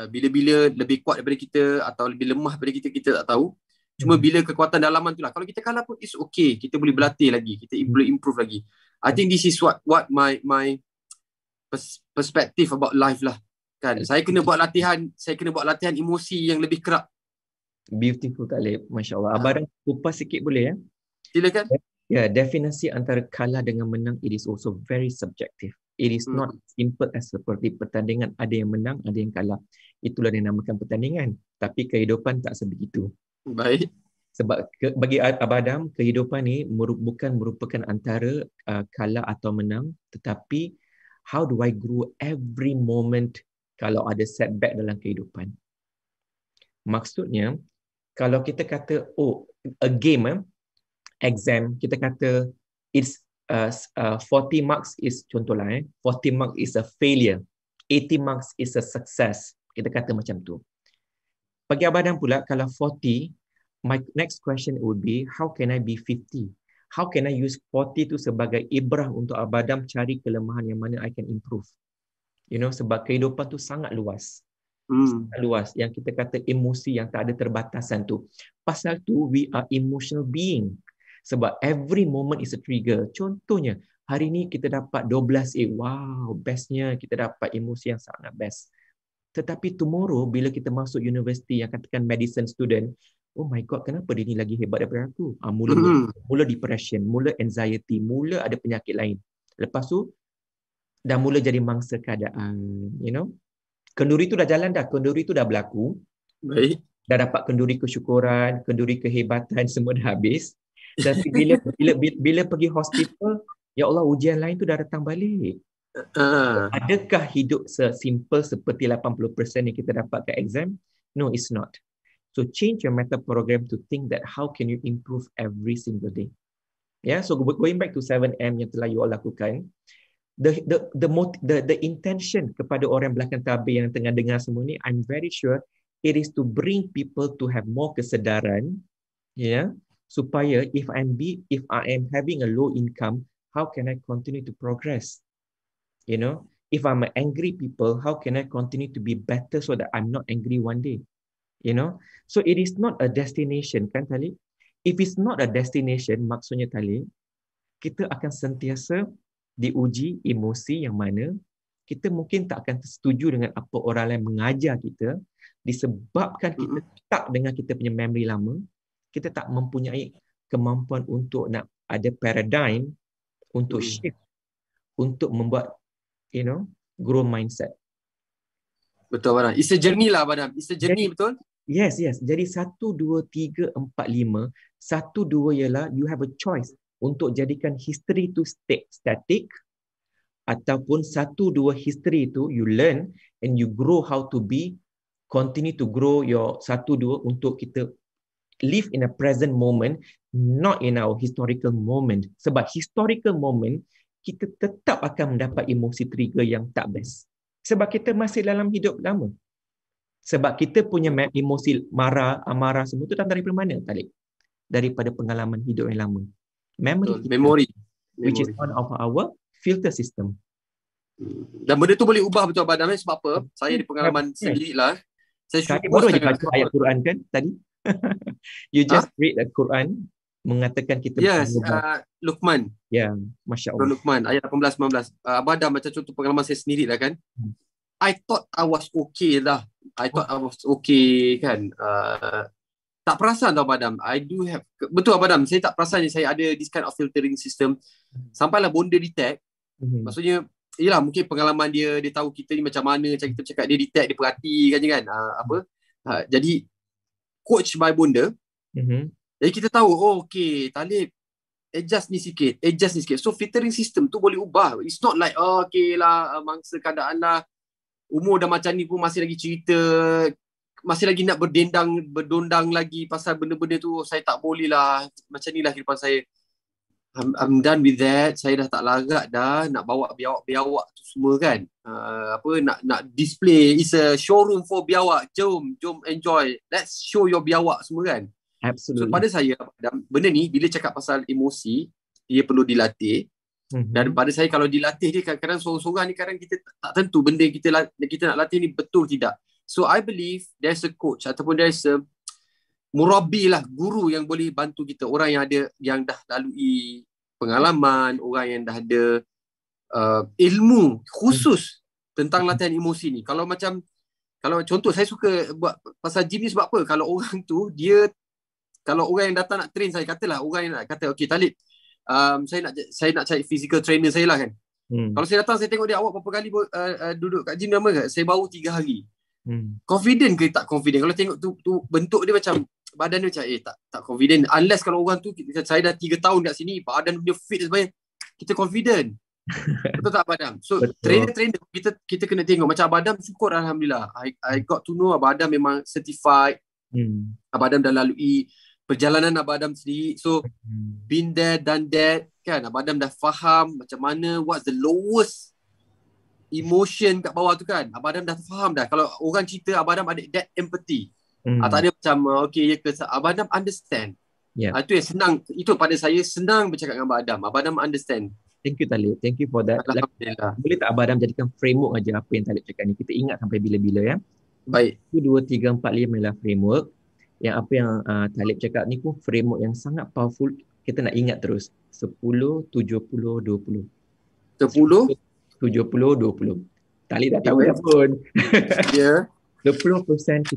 Speaker 1: bila-bila lebih kuat daripada kita atau lebih lemah daripada kita tak tahu. Cuma bila kekuatan dalaman tu lah, kalau kita kalah pun it's okay, kita boleh berlatih lagi, kita boleh improve lagi. I think this is what my perspective about life lah kan. Saya kena buat latihan emosi yang lebih kerap.
Speaker 2: Beautiful Talib, Masya Allah. Abang kupas sikit boleh ya?
Speaker 1: Silakan.
Speaker 2: Ya, definisi antara kalah dengan menang, it is also very subjective. It is not simple as seperti pertandingan, ada yang menang, ada yang kalah. Itulah yang dinamakan pertandingan. Tapi kehidupan tak sebegitu.
Speaker 1: Baik.
Speaker 2: Sebab bagi Abang Adam, kehidupan ni bukan merupakan antara kalah atau menang, tetapi how do I grow every moment kalau ada setback dalam kehidupan. Maksudnya, kalau kita kata, a game, exam, kita kata it's 40 marks is contohlah 40 marks is a failure, 80 marks is a success. Kita kata macam tu. Bagi Abang Adam pula, kalau 40, my next question would be, how can I be 50? How can I use 40 tu sebagai ibrah untuk Abang Adam cari kelemahan yang mana I can improve? Sebab kehidupan tu sangat luas. Sangat luas. Yang kita kata emosi yang tak ada terbatasan tu. Pasal tu, we are emotional being. Sebab every moment is a trigger. Contohnya, hari ni kita dapat 12A. Wow, bestnya kita dapat emosi yang sangat best. Tetapi tomorrow, bila kita masuk universiti yang katakan medicine student, oh my God, kenapa dia ni lagi hebat daripada aku? Mula depression, mula anxiety, mula ada penyakit lain. Lepas tu, dah mula jadi mangsa keadaan. Kenduri tu dah jalan dah. Kenduri tu dah berlaku.
Speaker 1: Baik.
Speaker 2: Dah dapat kenduri kesyukuran, kenduri kehebatan, semua dah habis. Tapi bila pergi hospital, ya Allah, ujian lain tu dah datang balik. Adakah hidup sesimpel seperti 80% yang kita dapat ke exam? No, it's not. So change your meta program to think that how can you improve every single day. So going back to 7M yang telah you all lakukan, the intention kepada orang belakang tabir yang tengah dengar semua ni, I'm very sure it is to bring people to have more kesedaran, supaya if I am having a low income, how can I continue to progress? If I'm an angry people, how can I continue to be better so that I'm not angry one day? So it is not a destination, kan Talib? If it's not a destination, maksudnya Talib, kita akan sentiasa diuji emosi yang mana kita mungkin tak akan setuju dengan apa orang lain mengajar kita, disebabkan kita stuck dengan kita punya memory lama. Kita tak mempunyai kemampuan untuk nak ada paradigm untuk shift, untuk membuat grow mindset.
Speaker 1: Betul Abang. It's a journey lah Abang. It's a journey, betul?
Speaker 2: Yes. Jadi 1, 2, 3, 4, 5. 1, 2 ialah you have a choice untuk jadikan history tu static, ataupun 1, 2 history tu you learn and you grow how to be, continue to grow your 1, 2 untuk kita live in a present moment, not in our historical moment. Sebab historical moment, kita tetap akan mendapat emosi trigger yang tak best. Sebab kita masih dalam hidup lama. Sebab kita punya emosi marah, amarah semua tu datang daripada mana, Talib? Daripada pengalaman hidup yang lama. Memory. Which is one of our filter system.
Speaker 1: Dan benda tu boleh ubah, betul Abang Adam. Sebab apa? Saya di pengalaman sendirilah. Saya
Speaker 2: syukur baru je baca ayat Quran kan tadi. You just read the Quran mengatakan kita
Speaker 1: Luqman.
Speaker 2: Ya, Masya Allah.
Speaker 1: Luqman ayat 18-19. Abang Adam macam contoh pengalaman saya sendiri lah kan. I thought I was okay lah. Kan. Tak perasan tau Abang Adam. Betul Abang Adam, saya tak perasan saya ada this kind of filtering system. Sampailah bonda detect. Maksudnya yelah, mungkin pengalaman dia tahu kita ni macam mana, macam kita cakap, dia detect, dia perhatikan je kan. Jadi coach by bonda. Jadi kita tahu, okay, Talib adjust ni sikit. So filtering system tu boleh ubah. It's not like okay lah, mangsa keadaan lah, umur dah macam ni pun masih lagi cerita, masih lagi nak berdondang lagi pasal benda-benda tu. Saya tak boleh lah, macam ni lah kehidupan saya. I'm done with that. Saya dah tak larat dah nak bawa biawak tu semua kan. Nak display. It's a showroom for biawak. Jom enjoy. Let's show your biawak semua kan.
Speaker 2: Absolutely.
Speaker 1: So pada saya, benda ni bila cakap pasal emosi, dia perlu dilatih. Dan pada saya kalau dilatih dia kadang-kadang sorang-sorang ni, kadang kita tak tentu benda yang kita nak latih ni betul tidak. So I believe there's a coach ataupun there's murabi lah, guru yang boleh bantu kita, orang yang dah lalui pengalaman, orang yang dah ada ilmu khusus tentang latihan emosi ni. Kalau contoh saya suka buat pasal gym ni sebab apa? Kalau orang tu kalau orang yang datang nak train saya, katalah orang yang nak kata, okay Talib, saya nak cari physical trainer saya lah kan. Kalau saya datang, saya tengok dia, awak berapa kali duduk kat gym lama ke? Saya baru 3 hari. Confident ke tak confident? Kalau tengok tu bentuk dia macam, badan dia macam tak confident. Unless kalau orang tu, saya dah 3 tahun kat sini, badan dia fit sebagainya, kita confident. Betul tak Abang Adam? So trainer kita kena tengok. Macam Abang Adam, syukur Alhamdulillah, I got to know Abang Adam memang certified. Abang Adam dah lalui perjalanan Abang Adam sendiri. So been there, done that kan. Abang Adam dah faham macam mana, what's the lowest emotion kat bawah tu kan. Abang Adam dah faham dah. Kalau orang cerita, Abang Adam ada that empathy. Tak ada macam okay, Abang Adam understand. Itu yang senang. Itu pada saya senang bercakap dengan Abang Adam. Abang Adam understand.
Speaker 2: Thank you Talib. Thank you for that.
Speaker 1: Alhamdulillah.
Speaker 2: Boleh tak Abang Adam jadikan framework aja apa yang Talib cakap ni? Kita ingat sampai bila-bila ya.
Speaker 1: Baik.
Speaker 2: 1, 2, 3, 4, 5 adalah framework. Yang apa yang Talib cakap ni pun framework yang sangat powerful. Kita nak ingat terus. 10, 70, 20.
Speaker 1: 10,
Speaker 2: 70, 20. Talib dah tahu dah pun.
Speaker 1: Ya.
Speaker 2: 20%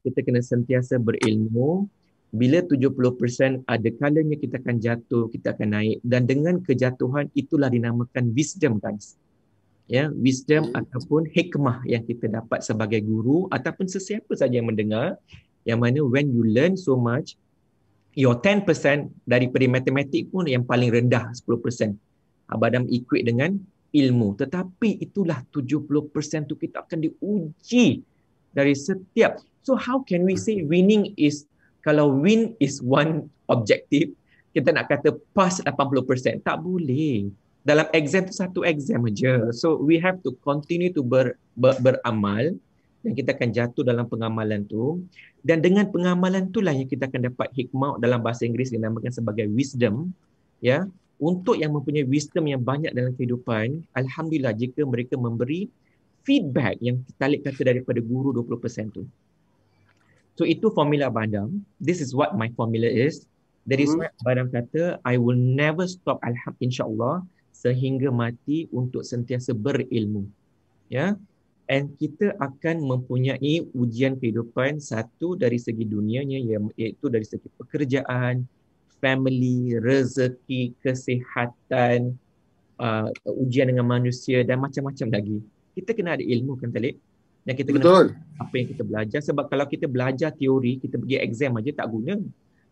Speaker 2: kita kena sentiasa berilmu. Bila 70% ada kalanya kita akan jatuh, kita akan naik, dan dengan kejatuhan itulah dinamakan wisdom guys. Ya, wisdom ataupun hikmah yang kita dapat sebagai guru ataupun sesiapa saja yang mendengar, yang mana when you learn so much, your 10% daripada matematik pun yang paling rendah 10%. Abang Adam equate dengan ilmu, tetapi itulah 70% tu kita akan diuji dari setiap. So how can we say winning is, kalau win is one objective, kita nak kata pass 80%, tak boleh. Dalam exam tu satu exam aja. So we have to continue to beramal, dan kita akan jatuh dalam pengamalan tu, dan dengan pengamalan itulah yang kita akan dapat hikmah. Dalam bahasa Inggeris dinamakan sebagai wisdom. Ya, untuk yang mempunyai wisdom yang banyak dalam kehidupan, alhamdulillah jika mereka memberi feedback yang kita kata daripada guru 20% tu. So itu formula Abang Adam. This is what my formula is. That is why Abang Adam kata, I will never stop insyaAllah sehingga mati untuk sentiasa berilmu. Ya. And kita akan mempunyai ujian kehidupan, satu dari segi dunianya, iaitu dari segi pekerjaan, family, rezeki, kesihatan, ujian dengan manusia dan macam-macam lagi. Kita kena ada ilmu kan Talib? Dan kita kena apa yang kita belajar. Sebab kalau kita belajar teori, kita pergi exam aja tak guna.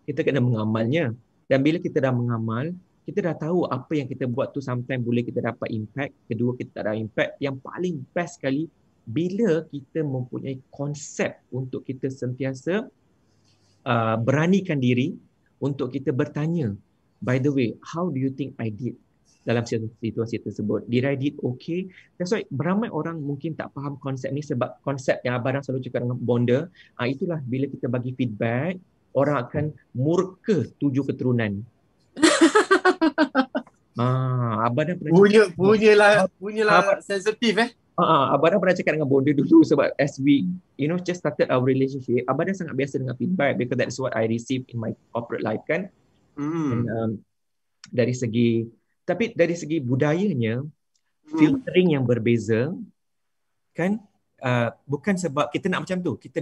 Speaker 2: Kita kena mengamalnya. Dan bila kita dah mengamal, kita dah tahu apa yang kita buat tu sometimes boleh kita dapat impact. Kedua, kita tak ada impact. Yang paling best sekali, bila kita mempunyai konsep untuk kita sentiasa beranikan diri untuk kita bertanya, by the way, how do you think I did dalam situasi tersebut? Did I did okay? That's why beramai orang mungkin tak faham konsep ni, sebab konsep yang Abang selalu cakap dengan bonda, itulah bila kita bagi feedback, orang akan murka 7 keturunan. Abang pernah
Speaker 1: punyalah sensitif
Speaker 2: Abang pernah cakap dengan bonda dulu, sebab as we just started our relationship, Abang sangat biasa dengan feedback, because that's what I receive in my corporate life kan. And, dari segi budayanya, filtering yang berbeza kan, bukan sebab kita nak macam tu, kita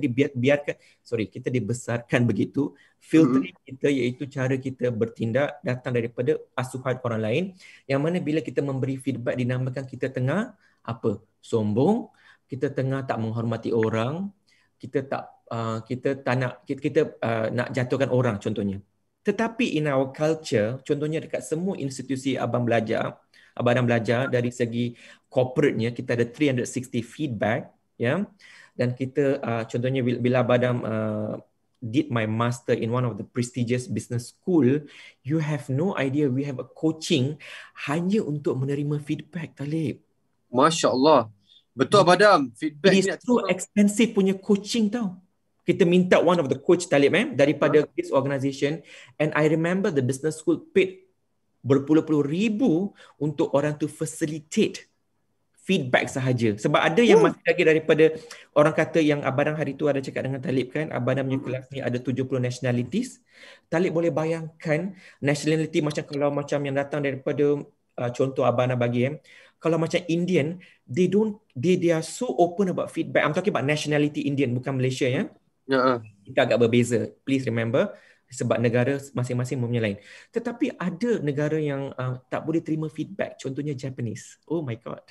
Speaker 2: kita dibesarkan begitu. Filtering kita iaitu cara kita bertindak datang daripada asuhan orang lain, yang mana bila kita memberi feedback dinamakan kita tengah sombong, kita tengah tak menghormati orang, kita nak jatuhkan orang contohnya. Tetapi in our culture, contohnya dekat semua institusi Abang Adam belajar dari segi corporate-nya, kita ada 360 feedback, ya. Dan kita contohnya bila Abang Adam did my master in one of the prestigious business school, you have no idea, we have a coaching hanya untuk menerima feedback, Talib.
Speaker 1: Masya-Allah. Betul Abang Adam, feedback
Speaker 2: ni so expensive punya coaching tau. Kita minta one of the coach Talib daripada this organisation, and I remember the business school paid berpuluh-puluh ribu untuk orang tu facilitate feedback sahaja. Sebab ada yang masih lagi daripada orang kata yang Abadam hari tu ada cakap dengan Talib kan, Abadam punya kelas ni ada 70 nationalities. Talib boleh bayangkan nationality macam kalau macam yang datang daripada contoh Abadam bagi kalau macam Indian, they are so open about feedback. I'm talking about nationality Indian, bukan Malaysia ya. Kita agak berbeza. Please remember, sebab negara masing-masing mempunyai lain. Tetapi ada negara yang tak boleh terima feedback. Contohnya Japanese. Oh my God.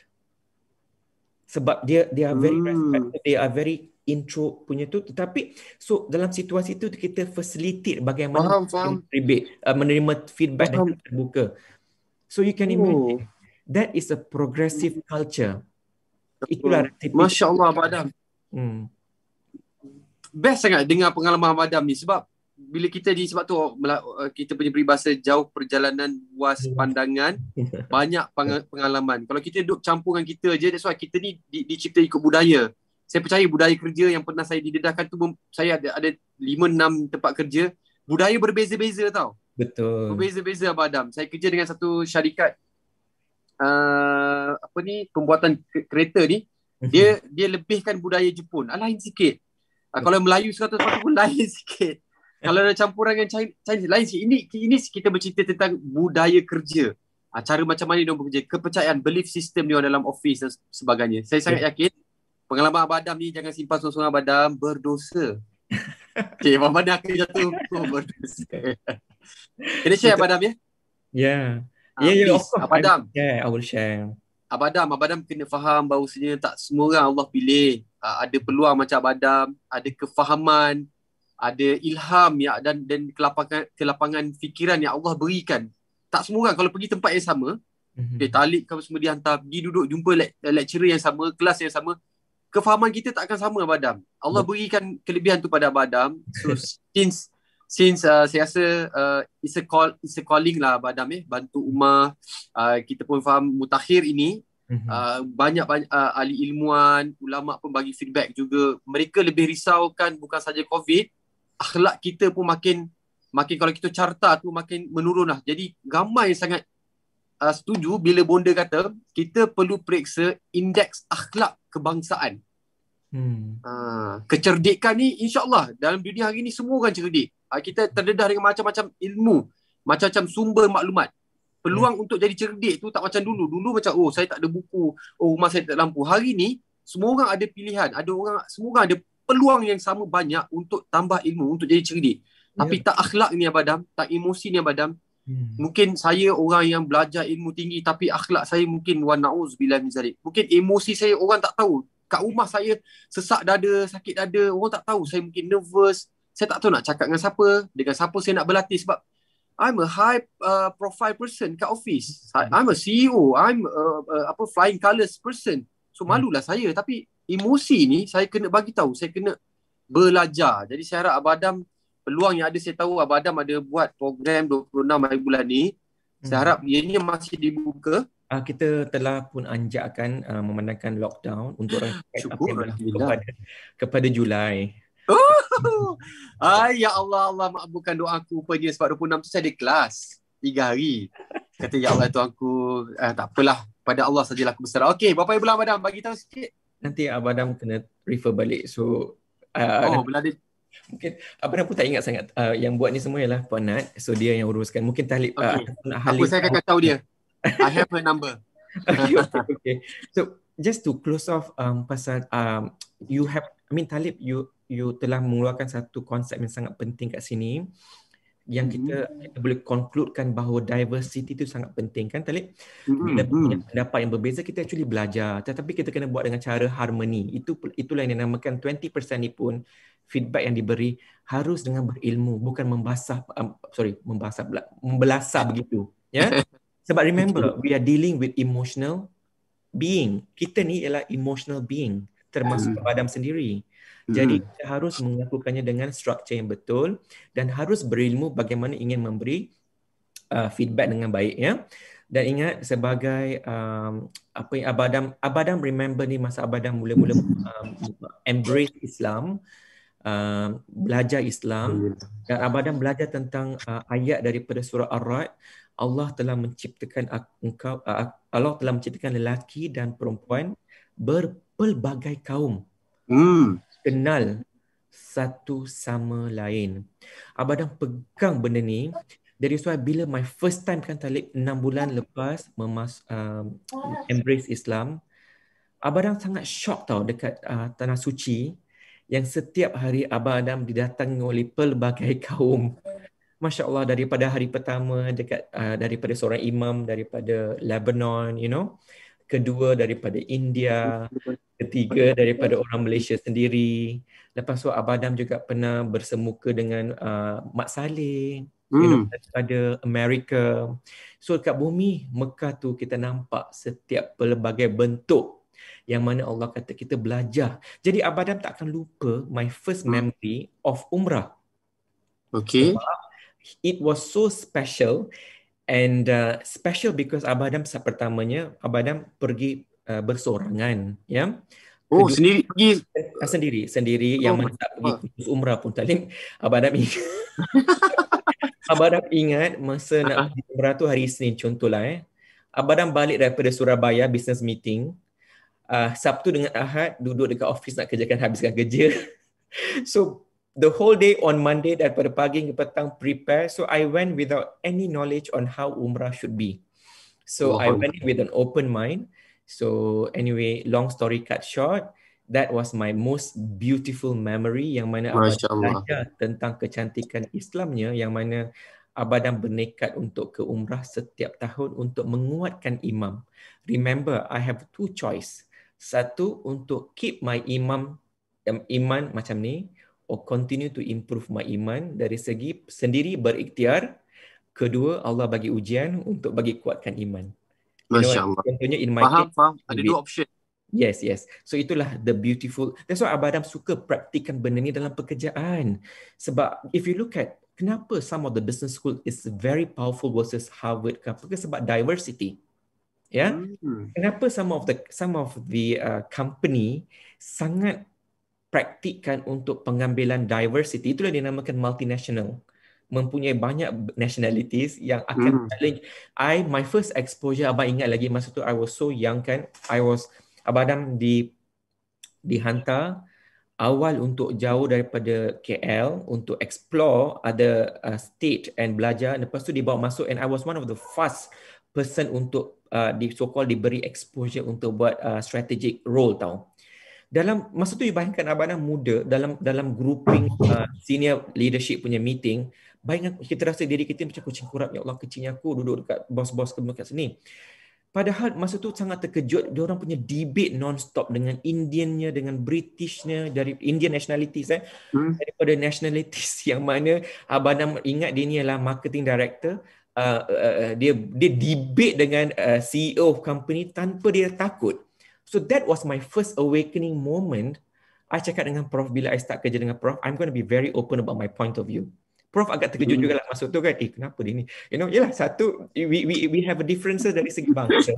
Speaker 2: Sebab they are very respectful, they are very intro punya tu. Tetapi so dalam situasi itu kita facilitate bagaimana menerima feedback dengan terbuka. So you can imagine that is a progressive culture. Itulah
Speaker 1: Masya Allah Abang Adam. Best sangat dengar pengalaman Abang Adam ni sebab bila kita sebab tu kita punya peribahasa jauh perjalanan luas pandangan, banyak pengalaman. Kalau kita duduk campur dengan kita je, that's why kita ni dicipta ikut budaya. Saya percaya budaya kerja yang pernah saya didedahkan tu, saya ada 5-6 tempat kerja, budaya berbeza-beza tau.
Speaker 2: Betul.
Speaker 1: Berbeza-beza Abang Adam. Saya kerja dengan satu syarikat pembuatan kereta ni, dia lebihkan budaya Jepun, lain sikit. Kalau Melayu 100% pun lain sikit. Kalau ada campuran dengan Chinese lain sikit. Ini kita bercerita tentang budaya kerja. Cara macam mana dia bekerja, kepercayaan, belief system dia dalam office dan sebagainya. Saya sangat yakin pengalaman Abang Adam ni jangan simpan seorang-seorang Abang Adam, berdosa. Okay, Abang Adam akan jatuh berdosa. Kena share Abang Adam ya?
Speaker 2: Yeah, of course.
Speaker 1: Abang Adam.
Speaker 2: I will share.
Speaker 1: Abang Adam kena faham bahawasanya tak semua orang Allah pilih. Ada peluang macam Abang Adam, ada kefahaman, ada ilham ya, dan kelapangan fikiran yang Allah berikan. Tak semua orang kalau pergi tempat yang sama, Talib kamu semua dihantar, pergi duduk jumpa lecturer yang sama, kelas yang sama, kefahaman kita tak akan sama Abang Adam. Allah berikan kelebihan tu pada Abang Adam. So since saya rasa it's a calling lah Abang Adam bantu ummah. Kita pun faham mutakhir ini banyak ahli ilmuwan, ulama pun bagi feedback juga. Mereka lebih risaukan bukan saja COVID, akhlak kita pun makin kalau kita carta tu makin menurun lah. Jadi ramai sangat setuju bila bonda kata kita perlu periksa indeks akhlak kebangsaan. Kecerdikan ni insyaAllah dalam dunia hari ni semua orang cerdik. Kita terdedah dengan macam-macam ilmu, macam-macam sumber maklumat. Peluang untuk jadi cerdik tu tak macam dulu. Dulu macam saya tak ada buku, rumah saya tak ada lampu. Hari ni semua orang ada pilihan, semua orang ada peluang yang sama banyak untuk tambah ilmu, untuk jadi cerdik. Tapi tak akhlak ni Abang Adam, tak emosi ni Abang Adam. Mungkin saya orang yang belajar ilmu tinggi tapi akhlak saya mungkin wa na'udzubillah min zalik. Mungkin emosi saya orang tak tahu. Kat rumah saya sesak dada, sakit dada, orang tak tahu. Saya mungkin nervous. Saya tak tahu nak cakap dengan siapa saya nak berlatih sebab I'm a high profile person kat office. I'm a CEO. I'm a flying colours person. So malulah saya. Tapi emosi ni saya kena bagi tahu. Saya kena belajar. Jadi saya harap Abang Adam, peluang yang ada saya tahu Abang Adam ada buat program 26 hari bulan ni. Saya harap ianya masih dibuka.
Speaker 2: Kita telah pun anjakkan memandangkan lockdown untuk orang kepada Julai.
Speaker 1: Ya Allah makbulkan doaku rupanya sebab 26 tu saya ada kelas 3 hari. Kata ya Allah tuanku, tak apalah, pada Allah sajalah aku berserah. Okey, berapa bulan Abang Adam bagi tahu sikit.
Speaker 2: Nanti Abang Adam kena refer balik. So mungkin Abang Adam pun tak ingat sangat. Yang buat ni semua ialah Puan Nat. So dia yang uruskan. Mungkin Talib
Speaker 1: saya akan tahu dia. I have her number.
Speaker 2: Okay. So just to close off pasal Talib, you telah mengeluarkan satu konsep yang sangat penting kat sini yang kita boleh concludekan bahawa diversity itu sangat penting kan Talib. Bila punya pendapat yang berbeza kita actually belajar, tetapi kita kena buat dengan cara harmoni. Itulah yang dinamakan 20% ni pun feedback yang diberi harus dengan berilmu, bukan membelasah begitu ya. Sebab remember, we are dealing with emotional being. Kita ni ialah emotional being, termasuk Abang Adam sendiri. Jadi kita harus melakukannya dengan struktur yang betul dan harus berilmu bagaimana ingin memberi feedback dengan baik ya. Dan ingat sebagai apa yang Abang Adam remember ni masa Abang Adam mula-mula embrace Islam, belajar Islam, dan Abang Adam belajar tentang ayat daripada surah Ar-Ra'd. Allah telah menciptakan Allah telah menciptakan lelaki dan perempuan berpelbagai kaum. Kenal satu sama lain. Abang Adam pegang benda ni. Dari sebab bila my first time kan Talib 6 bulan lepas embrace Islam, Abang Adam sangat shock tau dekat Tanah Suci yang setiap hari Abang Adam didatangi oleh pelbagai kaum. Masya Allah, daripada hari pertama daripada seorang imam daripada Lebanon, kedua daripada India, ketiga daripada orang Malaysia sendiri. Lepas tu Abang Adam juga pernah bersemuka dengan Mak Saleh, daripada Amerika. So dekat bumi Mekah tu kita nampak setiap pelbagai bentuk yang mana Allah kata kita belajar. Jadi Abang Adam tak akan lupa my first memory of Umrah.
Speaker 1: Okay.
Speaker 2: Sebab it was so special and special because Abang Adam pertamanya Abang Adam pergi bersorangan, ya.
Speaker 1: Oh, sendiri pergi?
Speaker 2: Sendiri yang mana tak pergi khusus umrah pun Talim. Abang Adam ingat. Abang Adam ingat masa nak pergi umrah tu hari Isnin contohlah. Abang Adam balik daripada Surabaya business meeting. Sabtu dengan Ahad duduk dekat office nak habiskan kerja. So the whole day on Monday daripada pagi hingga petang prepare. So I went without any knowledge on how umrah should be. So I went with an open mind. So anyway, long story cut short, that was my most beautiful memory yang mana Abang belajar tentang kecantikan Islamnya, yang mana Abang bernekat untuk ke umrah setiap tahun untuk menguatkan imam. Remember, I have two choice. Satu, untuk keep my iman macam ni, or continue to improve my iman dari segi sendiri berikhtiar. Kedua, Allah bagi ujian untuk bagi kuatkan iman.
Speaker 1: Masya Allah.
Speaker 2: Contohnya in my case,
Speaker 1: ada dua option.
Speaker 2: Yes. So itulah the beautiful. That's why Abang Adam suka praktikan benda ni dalam pekerjaan. Sebab if you look at kenapa some of the business school is very powerful versus Harvard, sebab diversity. Ya. Kenapa some of the company sangat praktikkan untuk pengambilan diversity, itulah dinamakan multinational. Mempunyai banyak nationalities yang akan challenge. My first exposure, Abang ingat lagi masa tu I was so young kan. Abang Adam dihantar awal untuk jauh daripada KL untuk explore other state and belajar. Lepas tu dibawa masuk and I was one of the first person untuk so-called diberi exposure untuk buat strategic role tau. Dalam masa tu bayangkan Abang Adam muda dalam grouping senior leadership punya meeting, bayangkan kita rasa diri kita macam kucing kurap, ya Allah kecilnya aku duduk dekat bos-bos kat sini. Padahal masa tu sangat terkejut, dia orang punya debate non-stop dengan Indiannya, dengan Britishnya, dari Indian nationalities daripada nationalities yang mana Abang Adam ingat dia ni adalah marketing director. Dia debate dengan CEO of company tanpa dia takut. So that was my first awakening moment. I cakap dengan Prof bila I start kerja dengan Prof, I'm going to be very open about my point of view. Prof agak terkejut juga lah masuk tu kan. Kenapa dia ni? Yalah, satu, we have a differences dari segi bangsa.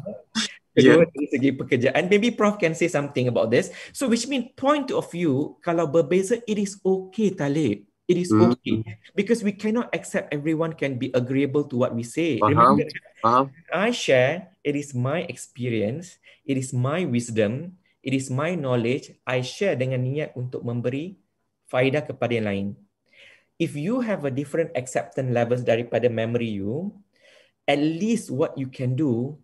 Speaker 2: Kedua, dari segi pekerjaan. Maybe Prof can say something about this. So which means point of view, kalau berbeza, it is okay, Talib. It is okay. Because we cannot accept everyone can be agreeable to what we say. Remember, I share, it is my experience, it is my wisdom, it is my knowledge. I share dengan niat untuk memberi faedah kepada yang lain. If you have a different acceptance levels daripada memory you, at least what you can do,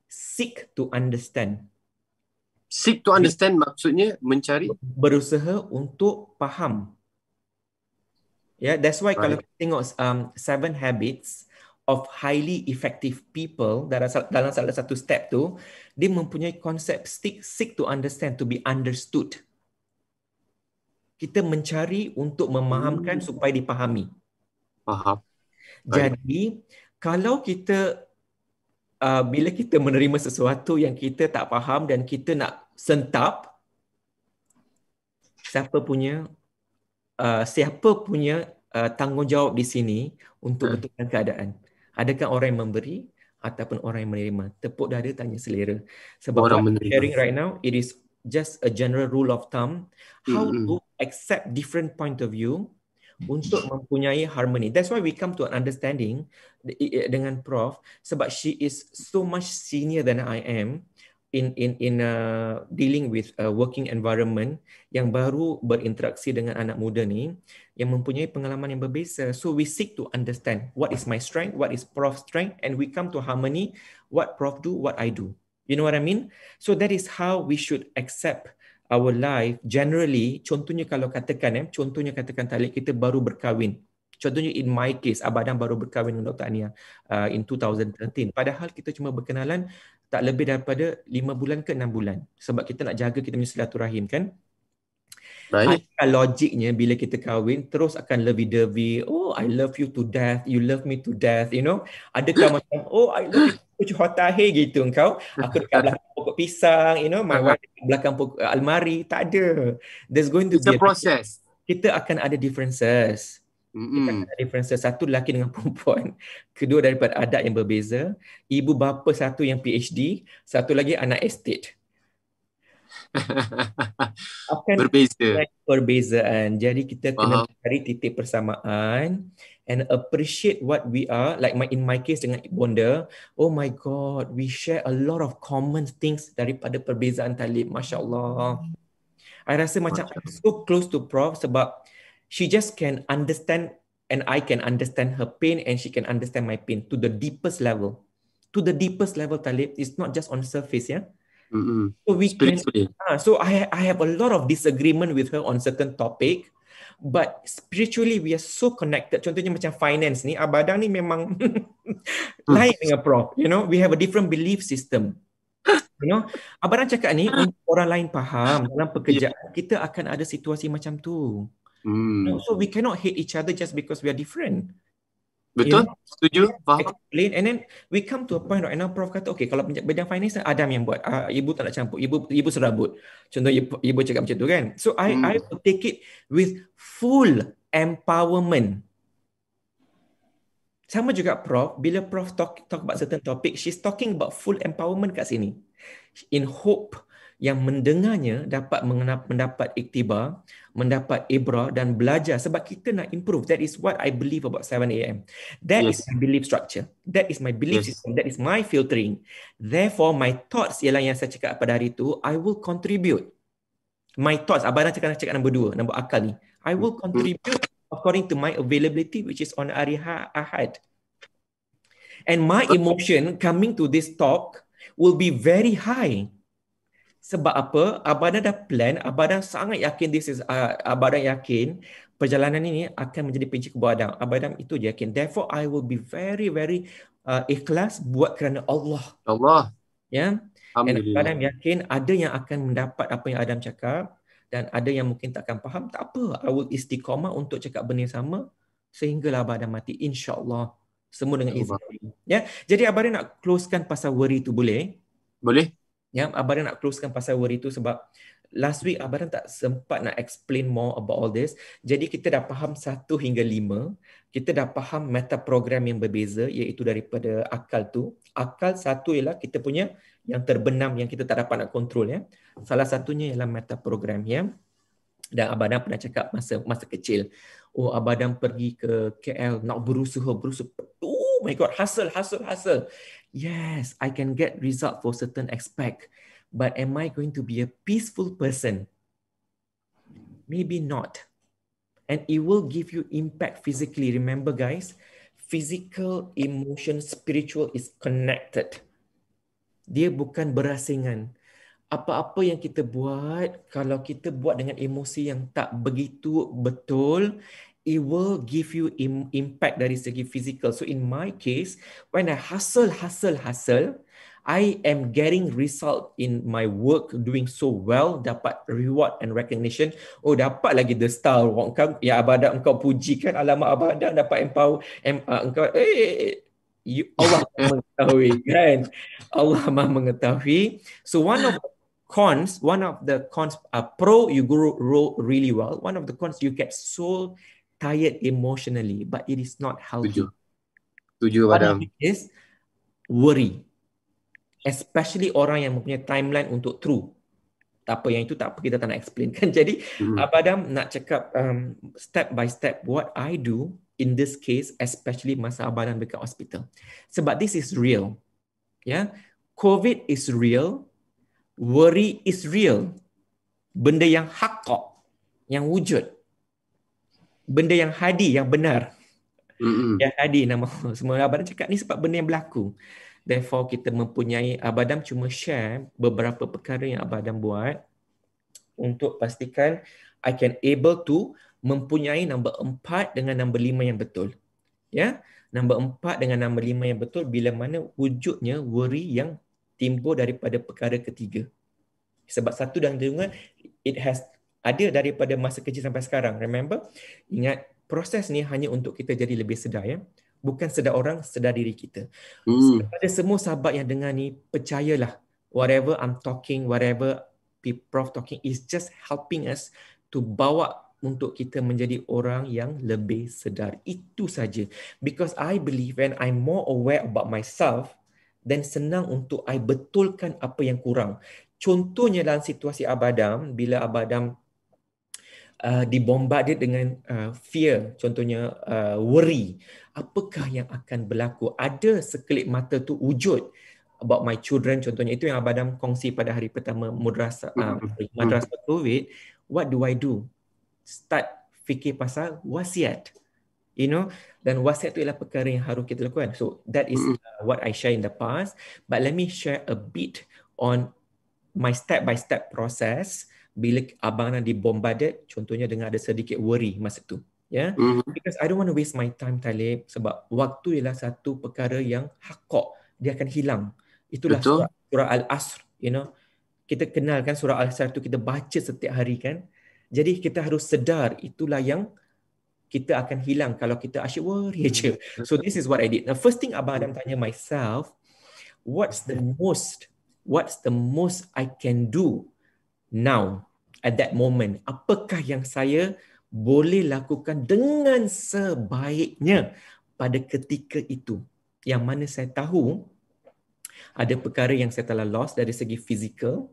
Speaker 2: seek to understand.
Speaker 1: Seek to understand maksudnya mencari?
Speaker 2: Berusaha untuk faham. That's why kalau kita tengok 7 habits of highly effective people dalam salah satu step tu, dia mempunyai konsep seek to understand, to be understood. Kita mencari untuk memahamkan supaya dipahami.
Speaker 1: Faham.
Speaker 2: Jadi, kalau kita bila kita menerima sesuatu yang kita tak faham dan kita nak sentap, siapa punya tanggungjawab di sini untuk betulkan keadaan? Adakah orang yang memberi ataupun orang yang menerima? Tepuk dada, tanya selera. Sebab what I'm sharing right now, it is just a general rule of thumb. How to accept different point of view untuk mempunyai harmony. That's why we come to an understanding dengan Prof, sebab she is so much senior than I am in dealing with a working environment yang baru berinteraksi dengan anak muda ni yang mempunyai pengalaman yang berbeza. So we seek to understand what is my strength, what is Prof's strength, and we come to harmony, what Prof do, what I do. You know what I mean? So that is how we should accept our life generally. Contohnya kalau katakan contohnya katakan Talib kita baru berkahwin. Contohnya in my case, Abang Adam baru berkahwin dengan Dr. Ania in 2013. Padahal kita cuma berkenalan tak lebih daripada 5 bulan ke 6 bulan. Sebab kita nak jaga kita punya silaturahim kan.
Speaker 1: Baik.
Speaker 2: Adakah logiknya bila kita kahwin terus akan lovey-dovey, oh I love you to death, you love me to death, you know? Adakah macam, oh I love you to hotahe gitu engkau, aku dekat belakang pokok pisang, you know, my wife dekat belakang pokok almari, tak ada. There's going to
Speaker 1: It's
Speaker 2: be
Speaker 1: a process.
Speaker 2: Kita akan ada differences. Kita akan ada differences. Satu lelaki dengan perempuan, kedua daripada adat yang berbeza, ibu bapa satu yang PhD, satu lagi anak estate. Akan
Speaker 1: berbeza.
Speaker 2: Perbezaan. Jadi kita kena cari titik persamaan and appreciate what we are. Like in my case dengan Bonda, oh my God, we share a lot of common things daripada perbezaan Talib. Masya Allah. I rasa macam I'm so close to Prof sebab she just can understand and I can understand her pain and she can understand my pain to the deepest level. To the deepest level, Talib. It's not just on surface, yeah. So we can. So I have a lot of disagreement with her on certain topic, but spiritually we are so connected. Contohnya macam finance ni, Abadang ni memang lain dengan Prof. You know, we have a different belief system. You know, Abadang cakap ni untuk orang lain faham dalam pekerjaan kita akan ada situasi macam tu. So we cannot hate each other just because we are different.
Speaker 1: Betul, setuju, faham.
Speaker 2: Explain, and then we come to a point right now, Prof kata, okay, kalau bidang finance Adam yang buat, ibu tak nak campur, ibu serabut. Contoh ibu cakap macam tu kan. So I will take it with full empowerment. Sama juga Prof, bila Prof talk about certain topic, she's talking about full empowerment kat sini. In hope yang mendengarnya dapat mendapat iktibar, mendapat ibrah dan belajar sebab kita nak improve. That is what I believe about 7 AM. That is my belief structure. That is my belief system. That is my filtering. Therefore, my thoughts ialah yang saya cakap pada hari itu, I will contribute. My thoughts, Abang cakap nombor 2, nombor akal ni. I will contribute according to my availability which is on hari Ahad. And my emotion coming to this talk will be very high. Sebab apa? Abang dah plan, Abang sangat yakin Abang yakin perjalanan ini akan menjadi pinci kebuadan. Abang itu je yakin. Therefore, I will be very, very ikhlas buat kerana Allah.
Speaker 1: Allah.
Speaker 2: Ya. Dan Abang yakin ada yang akan mendapat apa yang Adam cakap dan ada yang mungkin takkan faham. Tak apa. I will istiqamah untuk cakap benda yang sama sehinggalah Abang mati. InsyaAllah. Semua dengan izin. Ya. Jadi Abang nak closekan pasal worry tu boleh?
Speaker 1: Boleh.
Speaker 2: Ya, Abang nak closekan pasal worry itu sebab last week Abang tak sempat nak explain more about all this. Jadi kita dah faham 1 hingga 5. Kita dah faham meta program yang berbeza iaitu daripada akal tu. Akal satu ialah kita punya yang terbenam yang kita tak dapat nak kontrol ya. Salah satunya ialah meta program ya. Dan Abang pernah cakap masa kecil. Oh, Abang pergi ke KL nak berusaha. Oh my God, hustle. Yes, I can get result for certain aspect. But am I going to be a peaceful person? Maybe not. And it will give you impact physically. Remember guys, physical, emotion, spiritual is connected. Dia bukan berasingan. Apa-apa yang kita buat, kalau kita buat dengan emosi yang tak begitu betul, it will give you impact dari segi physical. So in my case, when I hustle, I am getting result in my work, doing so well, dapat reward and recognition. Oh, dapat lagi the star. Ya, Abang engkau puji kan, alamak Abang dapat empower. Engkau, Allah mengetahui kan. Allah maha mengetahui. So one of the cons pro, you grow really well. One of the cons, you get so tired emotionally, but it is not healthy.
Speaker 1: Tujuh Adam.
Speaker 2: Is worry. Especially orang yang mempunyai timeline untuk true. tak apa, yang itu tak apa, kita tak nak explain kan. Jadi Abang Adam nak cakap step by step what I do in this case, especially masa Abang Adam dekat hospital. Sebab this is real. Ya, COVID is real, worry is real. Benda yang hakok, yang wujud. Benda yang hadi, yang benar. Yang hadi nama semua Abang Adam cakap ni sebab benda yang berlaku. Therefore kita mempunyai, Abang Adam cuma share beberapa perkara yang Abang Adam buat untuk pastikan I can able to mempunyai nombor 4 dengan nombor 5 yang betul. Ya, nombor 4 dengan nombor 5 yang betul bila mana wujudnya worry yang timbul daripada perkara ketiga. Sebab 1 dan 2 it has ada daripada masa kecil sampai sekarang. Remember? Ingat, proses ni hanya untuk kita jadi lebih sedar, ya. Bukan sedar orang, sedar diri kita. Kepada semua sahabat yang dengar ni, percayalah, whatever I'm talking, whatever Prof talking is just helping us to bawa untuk kita menjadi orang yang lebih sedar. Itu saja. Because I believe when I'm more aware about myself, then senang untuk I betulkan apa yang kurang. Contohnya dalam situasi Abang Adam, bila Abang Adam dibombardir dengan fear, contohnya worry, apakah yang akan berlaku? Ada sekelip mata tu wujud about my children, contohnya itu yang Abang Adam kongsi pada hari pertama madrasah COVID. What do I do? Start fikir pasal wasiat, dan wasiat itu ialah perkara yang harus kita lakukan. So that is what I share in the past, but let me share a bit on my step by step process bila Abang Adam dibombardir, contohnya dengan ada sedikit worry masa tu, ya. Because I don't want to waste my time, Talib, sebab waktu ialah satu perkara yang hakok, dia akan hilang. Itulah surah Al-Asr, kita kenal kan surah Al-Asr tu, kita baca setiap hari kan. Jadi kita harus sedar itulah yang kita akan hilang kalau kita asyik worry je. So this is what I did. Now first thing Abang Adam tanya myself, what's the most I can do now at that moment? Apakah yang saya boleh lakukan dengan sebaiknya pada ketika itu? Yang mana saya tahu ada perkara yang saya telah lost dari segi fizikal,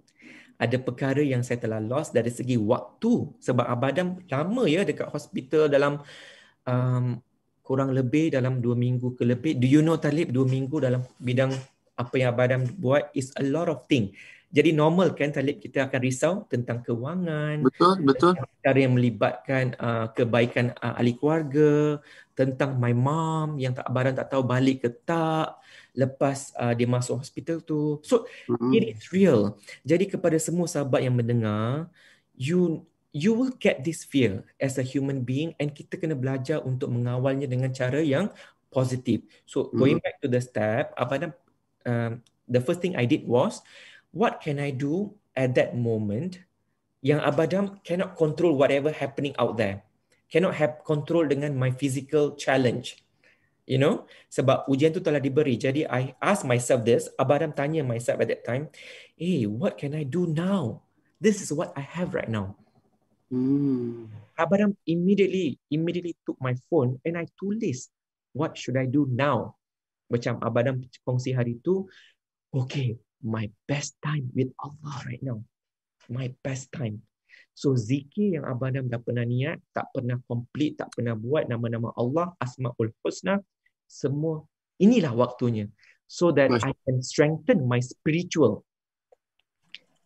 Speaker 2: ada perkara yang saya telah lost dari segi waktu. Sebab Abang Adam lama ya dekat hospital, dalam kurang lebih dalam 2 minggu ke lebih. Do you know, Talib, 2 minggu dalam bidang apa yang Abang Adam buat is a lot of thing. Jadi normal kan, Talib, kita akan risau tentang kewangan,
Speaker 1: betul.
Speaker 2: perkara yang melibatkan kebaikan ahli keluarga, tentang my mom yang Abang Adam tak tahu balik ke tak lepas dia masuk hospital tu. So it is real. Jadi kepada semua sahabat yang mendengar, you will get this fear as a human being, and kita kena belajar untuk mengawalnya dengan cara yang positif. So going back to the step, Abang Adam, the first thing I did was, what can I do at that moment yang Abang Adam cannot control whatever happening out there. Cannot have control dengan my physical challenge. Sebab ujian tu telah diberi. Jadi I ask myself this, Abang Adam tanya myself at that time, hey, what can I do now? This is what I have right now. Abang Adam immediately took my phone and I tulis, what should I do now? Macam Abang Adam kongsi hari tu, okay, my best time with Allah right now. My best time. So zikir yang Abang Adam dah pernah niat, tak pernah complete, tak pernah buat, nama-nama Allah, Asmaul Husna, semua, inilah waktunya. So that I can strengthen my spiritual.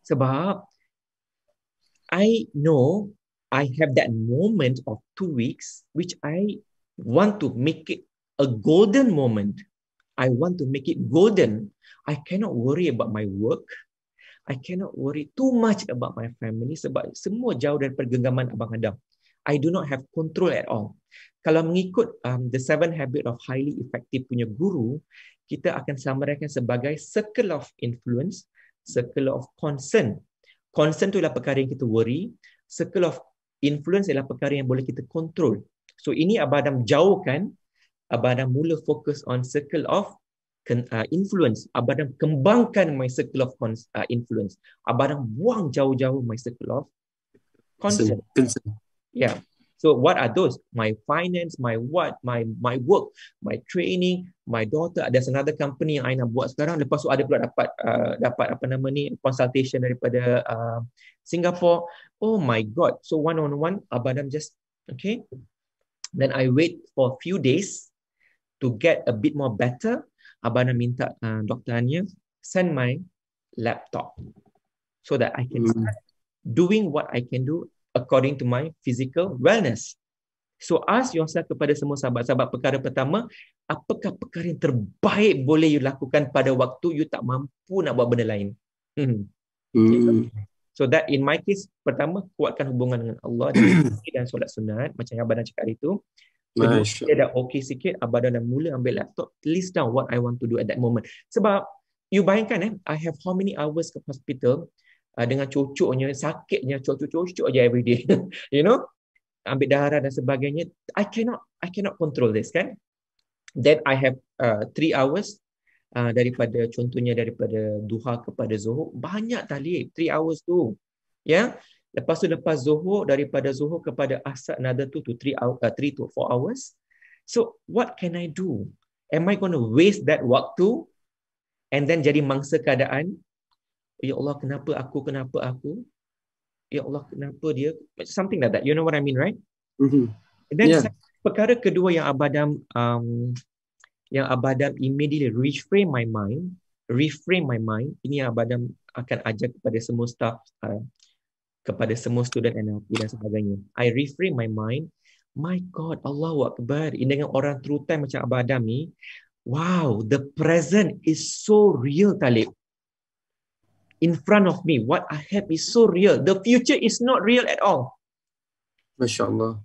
Speaker 2: Sebab I know I have that moment of 2 weeks which I want to make it a golden moment. I want to make it golden. I cannot worry about my work. I cannot worry too much about my family sebab semua jauh daripada genggaman Abang Adam. I do not have control at all. Kalau mengikut the 7 habit of highly effective punya guru, kita akan samaraikan sebagai circle of influence, circle of concern. Concern tu ialah perkara yang kita worry, circle of influence ialah perkara yang boleh kita control. So ini Abang Adam jauhkan, Abang Adam mula fokus on circle of influence. Abang Adam kembangkan my circle of influence. Abang Adam buang jauh-jauh my circle of concern. Yeah. So what are those? My finance, my what, my work, my training, my daughter. There's another company yang I nak buat sekarang. Lepas tu ada pula dapat apa nama ni, consultation daripada Singapore. Oh my God. So one-on-one, Abang Adam just, okay. Then I wait for a few days to get a bit more better. Abang Adam minta Dr. Anya send my laptop so that I can start doing what I can do according to my physical wellness. So ask yourself kepada semua sahabat-sahabat, perkara pertama, apakah perkara yang terbaik boleh you lakukan pada waktu you tak mampu nak buat benda lain? So that in my case, pertama, kuatkan hubungan dengan Allah dan solat sunat, macam yang Abang cakap itu. Kedua, dia dah okay sikit, Abang dah mula ambil laptop, list down what I want to do at that moment. Sebab, you bayangkan I have how many hours ke hospital, dengan cucuknya, sakitnya, cucuk aja every day. You know, ambil darah dan sebagainya. I cannot control this, kan? Then I have 3 hours contohnya daripada duha kepada zuhur. Banyak tali 3 hours tu. Ya. Lepas tu lepas zuhur, daripada zuhur kepada asar, another 2 to 3 to 4 hours. So what can I do? Am I going to waste that waktu and then jadi mangsa keadaan? Ya Allah, kenapa aku? Ya Allah, kenapa dia? Something like that. You know what I mean, right? And then perkara kedua yang Abang Adam immediately reframe my mind. Ini yang Abang Adam akan ajar kepada semua staff, kepada semua student NLP dan sebagainya. I reframe my mind. My God, Allahu Akbar. Ini dengan orang true time macam Abang Adam ni. Wow, the present is so real, Talib. In front of me, what I have is so real. The future is not real at all.
Speaker 1: Masya Allah.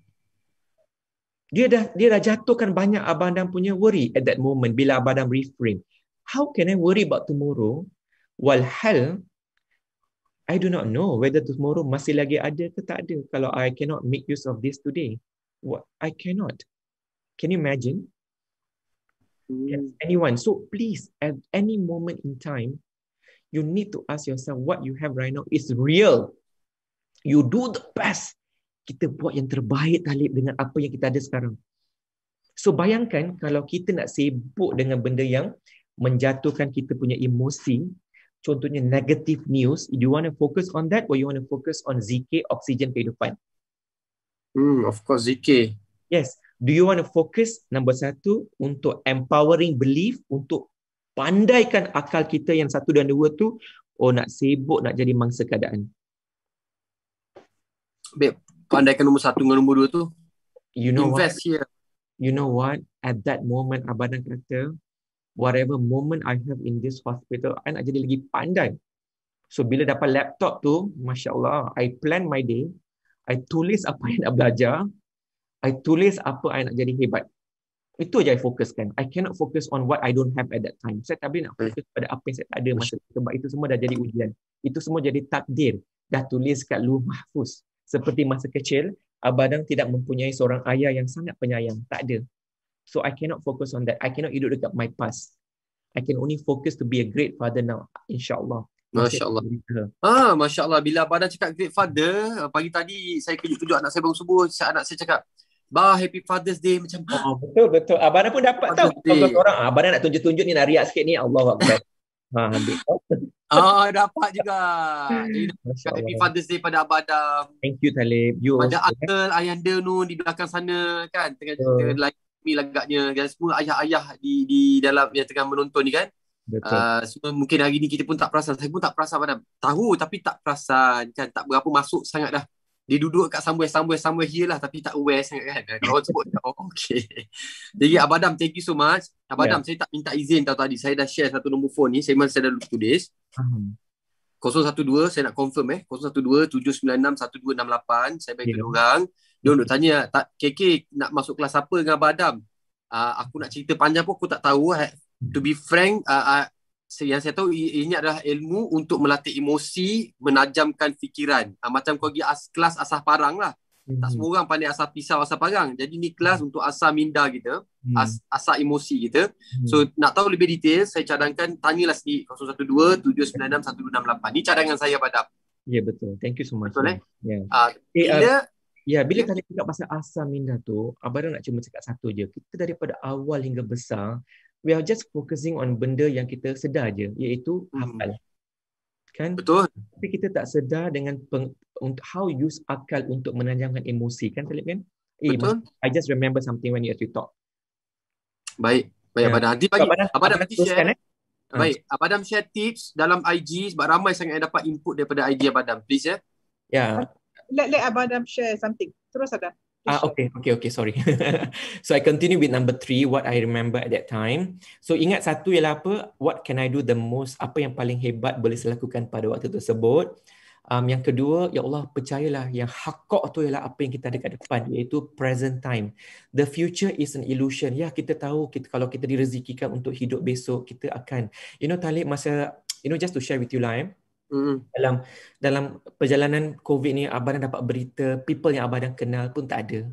Speaker 2: Dia dah jatuhkan banyak Abang Adam punya worry at that moment bila Abang Adam reframe. How can I worry about tomorrow? Walhal, I do not know whether tomorrow masih lagi ada ke tak ada. Kalau I cannot make use of this today, I cannot. Can you imagine? Yes, anyone. So please, at any moment in time, you need to ask yourself what you have right now is real. You do the best. Kita buat yang terbaik, Talib, dengan apa yang kita ada sekarang. So bayangkan kalau kita nak sibuk dengan benda yang menjatuhkan kita punya emosi, contohnya negative news, do you want to focus on that or you want to focus on zikir, oksigen kehidupan?
Speaker 1: Of course, zikir.
Speaker 2: Yes. Do you want to focus, number 1, untuk empowering belief, untuk pandaikan akal kita yang 1 dan 2 tu, nak sibuk nak jadi mangsa keadaan?
Speaker 1: Pandaikan nombor 1 dengan nombor 2 tu.
Speaker 2: You know
Speaker 1: invest
Speaker 2: what? Here. You know what? At that moment, Abang kata, whatever moment I have in this hospital, I nak jadi lagi pandai. So bila dapat laptop tu, Masya Allah, I plan my day, I tulis apa yang nak belajar, I tulis apa I nak jadi hebat. Itu je I fokuskan. I cannot focus on what I don't have at that time. Saya tak boleh nak fokus pada apa yang saya tak ada masa itu. Sebab itu semua dah jadi ujian. Itu semua jadi takdir. Dah tulis kat Lauh Mahfuz. Seperti masa kecil, Abang tidak mempunyai seorang ayah yang sangat penyayang. Tak ada. So I cannot focus on that. I cannot hidup dekat my past. I can only focus to be a great father now. InsyaAllah.
Speaker 1: Masya Allah. Masya Allah. Bila Abang cakap great father, pagi tadi saya kejut-kejut anak saya bangun subuh. Anak saya cakap, Happy Father's Day macam.
Speaker 2: Betul. Abang pun dapat tahu. Orang Abang nak tunjuk-tunjuk ni, nak riak sikit ni. Allahu Akbar.
Speaker 1: Dapat juga. Happy Father's Day pada Abang Adam.
Speaker 2: Thank you, Talib.
Speaker 1: Pada uncle, ayanda nu di belakang sana kan, tengah lagaknya dan semua ayah-ayah di dalam yang tengah menonton ni kan. Semua mungkin hari ni kita pun tak perasan. Saya pun tak perasan Abang Adam. Tahu tapi tak perasan kan, tak berapa masuk sangat dah. Dia duduk kat somewhere here lah, tapi tak aware sangat kan. Kalau orang sebut, okay. Jadi Abang Adam, thank you so much. Abang Adam, saya tak minta izin tadi. Saya dah share satu nombor phone ni. Saya dah tulis. 012, saya nak confirm 012-796-1268. Saya bagi orang. Dia nak tanya, KK nak masuk kelas apa dengan Abang Adam? Aku nak cerita panjang pun aku tak tahu. To be frank, yang saya tahu ini adalah ilmu untuk melatih emosi, menajamkan fikiran. Macam kau pergi kelas asah parang lah. Tak semua orang pandai asah pisau, asah parang. Jadi ni kelas untuk asah minda kita, asah emosi kita. So nak tahu lebih detail, saya cadangkan tanyalah sendiri 012-796-1268. Ni cadangan saya pada.
Speaker 2: Ya, betul. Thank you so much.
Speaker 1: Betul
Speaker 2: Yeah.
Speaker 1: Bila
Speaker 2: Ya, bila
Speaker 1: Okay?
Speaker 2: tadi cakap pasal asam minda tu, abang nak cuma cakap satu je. Kita daripada awal hingga besar, we are just focusing on benda yang kita sedar je, iaitu
Speaker 1: Hmm.
Speaker 2: hafal. Kan?
Speaker 1: Betul.
Speaker 2: Tapi kita tak sedar dengan how use akal untuk menanjangkan emosi. Kan, Talib kan?
Speaker 1: Betul.
Speaker 2: I just remember something when you actually talk.
Speaker 1: Baik. Baik,
Speaker 2: Ya.
Speaker 1: Abang Adam. Nanti
Speaker 2: So,
Speaker 1: bagi. Abang Adam
Speaker 2: abang
Speaker 1: nanti
Speaker 2: teruskan,
Speaker 1: share.
Speaker 2: eh? Ah,
Speaker 1: Baik. Abang Adam share tips dalam IG sebab ramai sangat yang dapat input daripada IG Abang Adam. Please, ya.
Speaker 2: ya.
Speaker 3: Let Abang Adam share something. Terus Adam. Please share.
Speaker 2: Okay, sorry. So I continue with number 3, what I remember at that time. So ingat satu ialah apa? What can I do the most? Apa yang paling hebat boleh saya lakukan pada waktu tersebut? Yang kedua, ya Allah, percayalah yang hakok tu ialah apa yang kita ada kat depan, iaitu present time. The future is an illusion. Ya, kita tahu kalau kita direzekikan untuk hidup besok, kita akan. Talib, masa, just to share with you lah, dalam perjalanan COVID ni, abang dapat berita people yang abang kenal pun tak ada.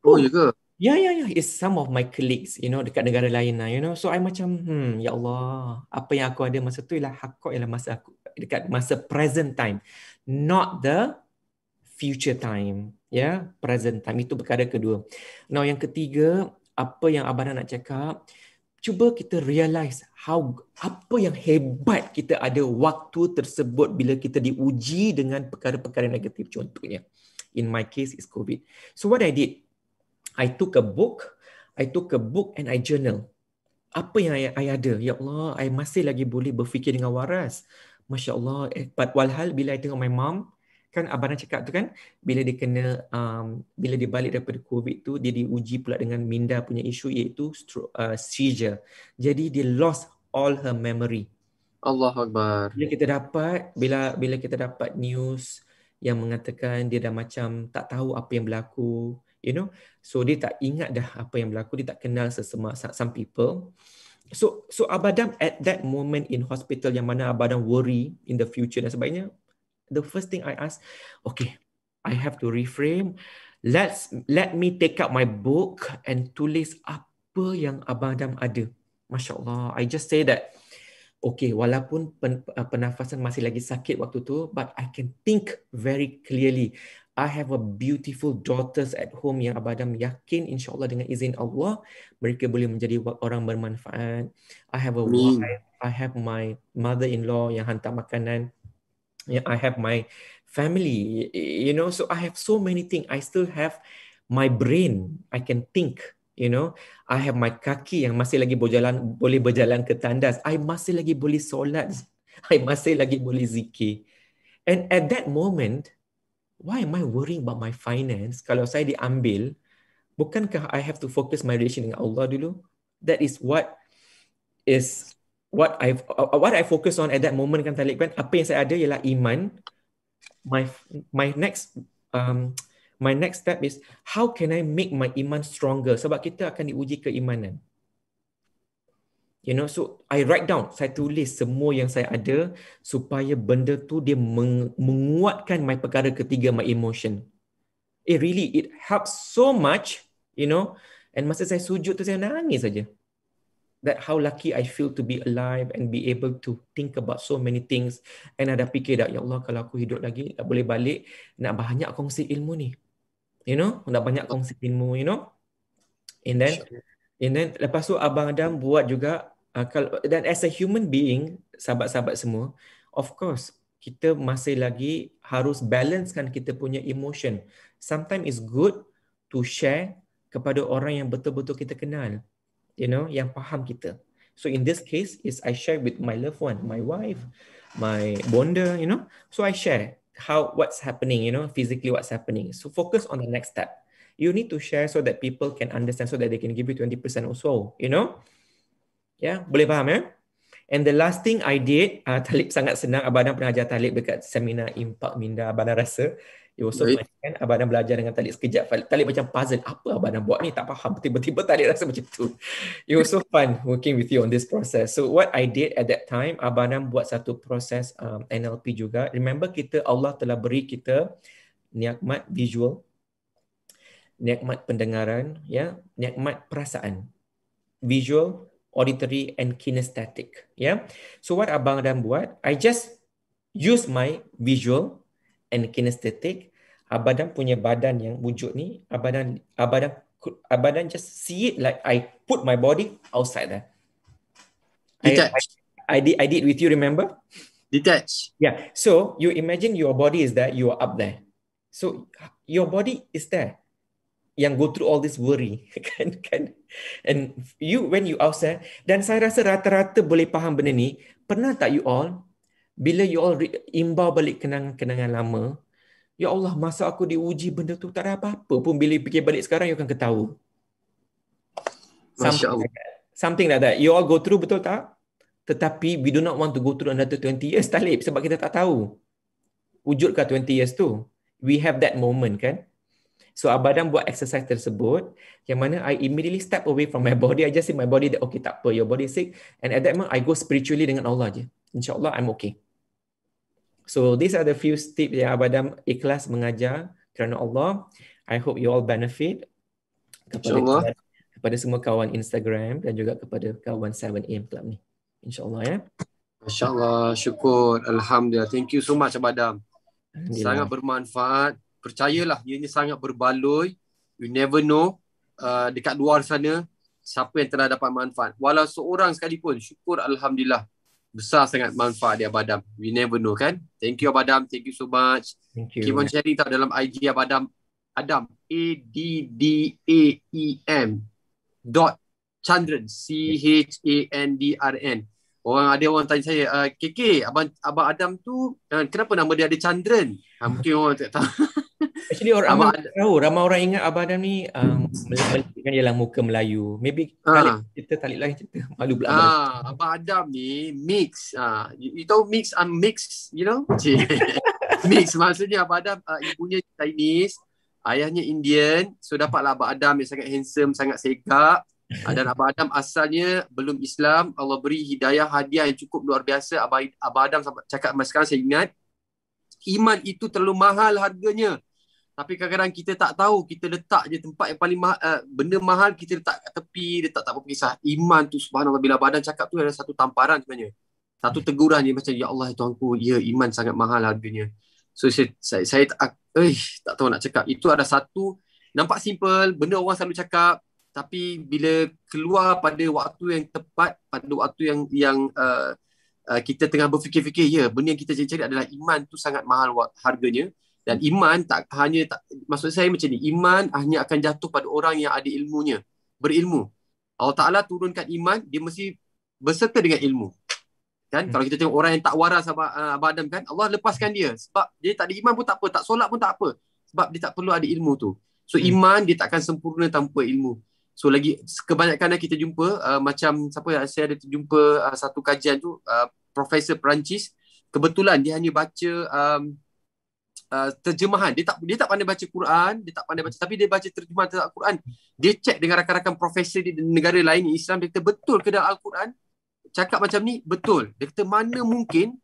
Speaker 1: Oh, ya ke?
Speaker 2: Ya, it's some of my colleagues, dekat negara lain lah, So I macam, ya Allah, apa yang aku ada masa tu ialah hakok, ialah masa aku dekat masa present time, not the future time. Present time, itu perkara kedua. Now yang ketiga, apa yang abang nak cakap, cuba kita realize apa yang hebat kita ada waktu tersebut bila kita diuji dengan perkara-perkara negatif. Contohnya, in my case is COVID. So what I did, I took a book and I journal. Apa yang I ada? Ya Allah, I masih lagi boleh berfikir dengan waras. Masya Allah. Walhal bila I tengok my mom, kan abang cakap tu kan, bila dia kena, bila dia balik daripada COVID tu, dia diuji pula dengan minda punya isu, iaitu seizure. Jadi dia lost all her memory.
Speaker 1: Allahu Akbar.
Speaker 2: Bila kita dapat news yang mengatakan dia dah macam tak tahu apa yang berlaku, so dia tak ingat dah apa yang berlaku, dia tak kenal some people. So Abadam at that moment in hospital, yang mana Abadam worry in the future dan sebagainya, the first thing I ask, okay, I have to reframe. Let me take out my book and tulis apa yang Abadam ada. Masya Allah, I just say that, okay, walaupun pernafasan masih lagi sakit waktu tu, but I can think very clearly. I have a beautiful daughters at home yang Abadam yakin insyaAllah dengan izin Allah, mereka boleh menjadi orang bermanfaat. I have a wife, I have my mother-in-law yang hantar makanan. I have my family, so I have so many things. I still have my brain, I can think. I have my kaki yang masih lagi boleh berjalan ke tandas. I masih lagi boleh solat. I masih lagi boleh zikir. And at that moment, why am I worrying about my finance? Kalau saya diambil, bukankah I have to focus my relation dengan Allah dulu? That is what I focus on at that moment, kan Talib, kan? Apa yang saya ada ialah iman. My next step is, how can I make my iman stronger? Sebab kita akan diuji keimanan. So I write down, saya tulis semua yang saya ada supaya benda tu dia menguatkan my perkara ketiga, my emotion. It helps so much, and masa saya sujud tu saya nangis saja. That how lucky I feel to be alive and be able to think about so many things. And ada fikir dah, ya Allah, kalau aku hidup lagi, tak boleh balik, nak banyak kongsi ilmu ni. Nak banyak kongsi ilmu, And then lepas tu Abang Adam buat juga, dan as a human being, sahabat-sahabat semua, of course, kita masih lagi harus balancekan kita punya emotion. Sometimes it's good to share kepada orang yang betul-betul kita kenal, yang faham kita. So in this case is I share with my loved one, my wife, my bonda, so I share what's happening, physically what's happening. So focus on the next step. You need to share so that people can understand, so that they can give you 20% also, boleh faham, ya? And the last thing I did, Talib sangat senang. Abang pernah ajar Talib dekat seminar Impak Minda. Abang rasa it was so funny, kan? Abang belajar dengan Talib sekejap. Talib macam puzzle, apa Abang buat ni, tak faham. Tiba-tiba Talib rasa macam tu. It was so fun working with you on this process. So what I did at that time, Abang buat satu proses NLP juga. Remember, Allah telah beri kita nikmat visual, nikmat pendengaran, nikmat perasaan. Visual, auditory and kinesthetic. So what Abang Adam buat, I just use my visual and kinesthetic. Abadam punya badan yang wujud ni, Abadam just see it like I put my body outside there.
Speaker 1: Detach.
Speaker 2: I did with you, remember?
Speaker 1: Detach.
Speaker 2: Yeah. So you imagine your body is there, you are up there. So your body is there. Yang go through all this worry. kan? And you, when you outside, dan saya rasa rata-rata boleh faham benda ni. Pernah tak you all, bila you all imbau balik kenangan-kenangan lama, ya Allah, masa aku diuji benda tu tak ada apa-apa pun, bila fikir balik sekarang, you akan ketawa.
Speaker 1: Masya Allah.
Speaker 2: Something like that. You all go through, betul tak? Tetapi we do not want to go through another 20 years, Talib, sebab kita tak tahu wujudkah 20 years tu. We have that moment, kan? So Abadam buat exercise tersebut, yang mana I immediately step away from my body. I just say my body that okay, tak apa, your body is sick. And at that moment, I go spiritually dengan Allah je. InsyaAllah, I'm okay. So these are the few tips yang Abadam ikhlas mengajar kerana Allah. I hope you all benefit kepada semua kawan Instagram dan juga kepada kawan 7am Club ni. InsyaAllah ya.
Speaker 1: Masya Allah, syukur. Alhamdulillah. Thank you so much Abadam. Sangat bermanfaat. Percayalah, ianya sangat berbaloi. You never know dekat luar sana siapa yang telah dapat manfaat. Walau seorang sekalipun, syukur Alhamdulillah. Besar sangat manfaat dia Abadam. We never know, kan? Thank you Abadam. Thank you so much.
Speaker 2: Thank you.
Speaker 1: Keep on sharing tau dalam IG Abadam. Adam ADDAEM Chandran CHANDRN. Orang tanya saya, KK, Abang Adam tu kenapa nama dia ada Chandran? Mungkin orang tak tahu.
Speaker 2: Actually orang tahu, ramai orang ingat Abang Adam ni kan ialah muka Melayu. Maybe kita Talib lain cerita. Malu pula
Speaker 1: Abang Adam ni mix. You tahu mix, you know? Mix maksudnya Abang Adam ibunya Chinese, ayahnya Indian. So dapatlah Abang Adam yang sangat handsome, sangat segak. Dan Abang Adam asalnya belum Islam. Allah beri hidayah, hadiah yang cukup luar biasa. Abang Adam cakap sekarang saya ingat, iman itu terlalu mahal harganya. Tapi kadang-kadang kita tak tahu, kita letak je tempat yang paling mahal, benda mahal kita letak kat tepi, dia tak apa kisah. Iman tu subhanallah, bila Abang Adam cakap tu ada satu tamparan sebenarnya. Satu teguran je macam, ya Allah Tuhanku, ya iman sangat mahal harganya. So saya tak tahu nak cakap. Itu ada satu, nampak simple, benda orang selalu cakap. Tapi bila keluar pada waktu yang tepat, pada waktu yang kita tengah berfikir-fikir, ya benda yang kita cari adalah iman tu sangat mahal harganya. Dan iman maksud saya macam ni, iman hanya akan jatuh pada orang yang ada ilmunya, berilmu. Allah Ta'ala turunkan iman, dia mesti berserta dengan ilmu. Kan? Kalau kita tengok orang yang tak waras Abang Adam, kan, Allah lepaskan dia sebab dia tak ada iman pun tak apa, tak solat pun tak apa, sebab dia tak perlu ada ilmu tu. So iman dia takkan sempurna tanpa ilmu. So lagi kebanyakan kita jumpa macam saya ada terjumpa satu kajian tu, Profesor Perancis, kebetulan dia hanya baca terjemahan. Dia tak pandai baca Quran, dia tak pandai baca, tapi dia baca terjemahan Al-Quran. Dia cek dengan rakan-rakan profesor di negara lain Islam, dia kata betul ke dalam Al-Quran cakap macam ni? Betul. Dia kata mana mungkin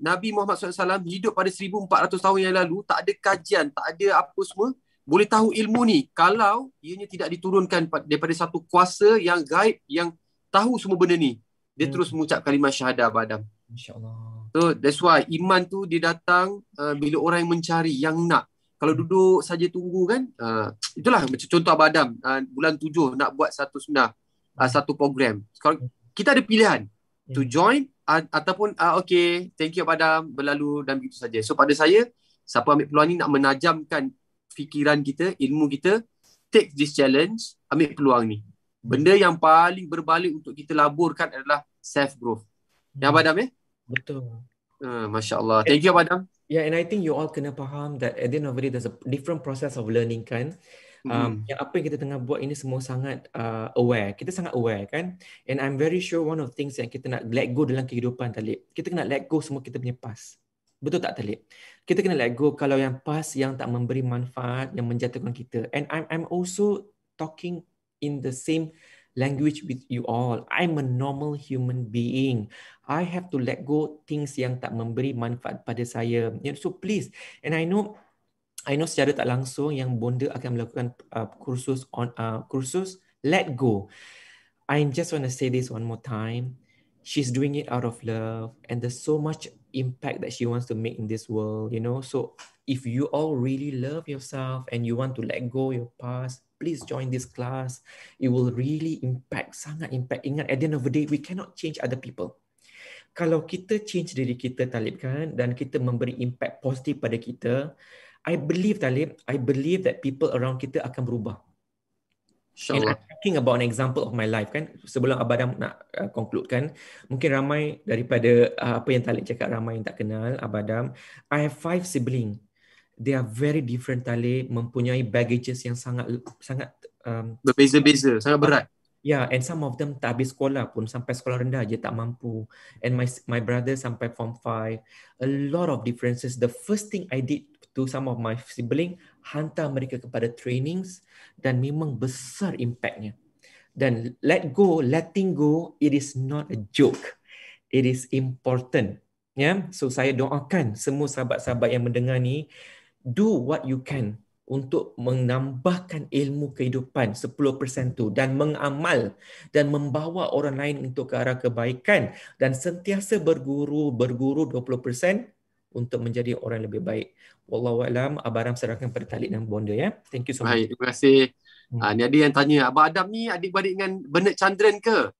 Speaker 1: Nabi Muhammad SAW hidup pada 1400 tahun yang lalu, tak ada kajian, tak ada apa semua, boleh tahu ilmu ni kalau ianya tidak diturunkan daripada satu kuasa yang gaib yang tahu semua benda ni. Dia terus mengucap kalimah syahadah Abang Adam.
Speaker 2: InsyaAllah.
Speaker 1: So that's why iman tu dia datang bila orang yang mencari, yang nak. Kalau duduk saja tunggu, kan, itulah macam contoh Abang Adam bulan 7 nak buat satu sunnah, satu program. Kalau kita ada pilihan to join ataupun okay, thank you Abang Adam, berlalu dan begitu saja. So pada saya, siapa ambil peluang ni nak menajamkan fikiran kita, ilmu kita, take this challenge, ambil peluang ni. Benda yang paling berbalik untuk kita laburkan adalah self growth. Ya Abang Adam,
Speaker 2: Betul.
Speaker 1: Masya Allah. Thank you Abang Adam.
Speaker 2: Yeah, and I think you all kena faham that at the end of the day there's a different process of learning, kan. Yang apa yang kita tengah buat ini semua sangat aware. Kita sangat aware, kan. And I'm very sure one of the things yang kita nak let go dalam kehidupan, Talib, kita kena let go semua kita punya past. Betul tak Talib? Kita kena let go kalau yang past yang tak memberi manfaat, yang menjatuhkan kita. And I'm also talking in the same language with you all. I'm a normal human being. I have to let go things yang tak memberi manfaat pada saya. So please, and I know secara tak langsung yang Bonda akan melakukan kursus let go. I just want to say this one more time. she's doing it out of love, and there's so much impact that she wants to make in this world, you know. So if you all really love yourself and you want to let go your past, please join this class. It will really impact, sangat impact. Ingat, at the end of the day, we cannot change other people. Kalau kita change diri kita, Talib, kan, dan kita memberi impact positif pada kita, I believe, Talib, I believe that people around kita akan berubah. And I'm thinking about an example of my life, kan. Sebelum Abadam nak conclude, kan, mungkin ramai daripada apa yang Talib cakap, ramai yang tak kenal Abadam. I have 5 siblings. They are very different, Talib, mempunyai baggages yang sangat
Speaker 1: berbeza-beza, sangat berat.
Speaker 2: Yeah, and some of them tak habis sekolah pun, sampai sekolah rendah je tak mampu. And my brother sampai form 5. A lot of differences. The first thing I did to some of my siblings, hantar mereka kepada trainings, dan memang besar impactnya. Dan letting go, it is not a joke. It is important. Yeah? So saya doakan semua sahabat-sahabat yang mendengar ni, do what you can untuk menambahkan ilmu kehidupan 10% tu dan mengamal dan membawa orang lain untuk ke arah kebaikan, dan sentiasa berguru 20% untuk menjadi orang yang lebih baik. Wallahu a'lam. Abang serahkan pada Talib dan Bonda, ya. Thank you so much.
Speaker 1: Baik, terima kasih. Ni ada yang tanya, Abang Adam ni adik-beradik dengan Bernard Chandran ke?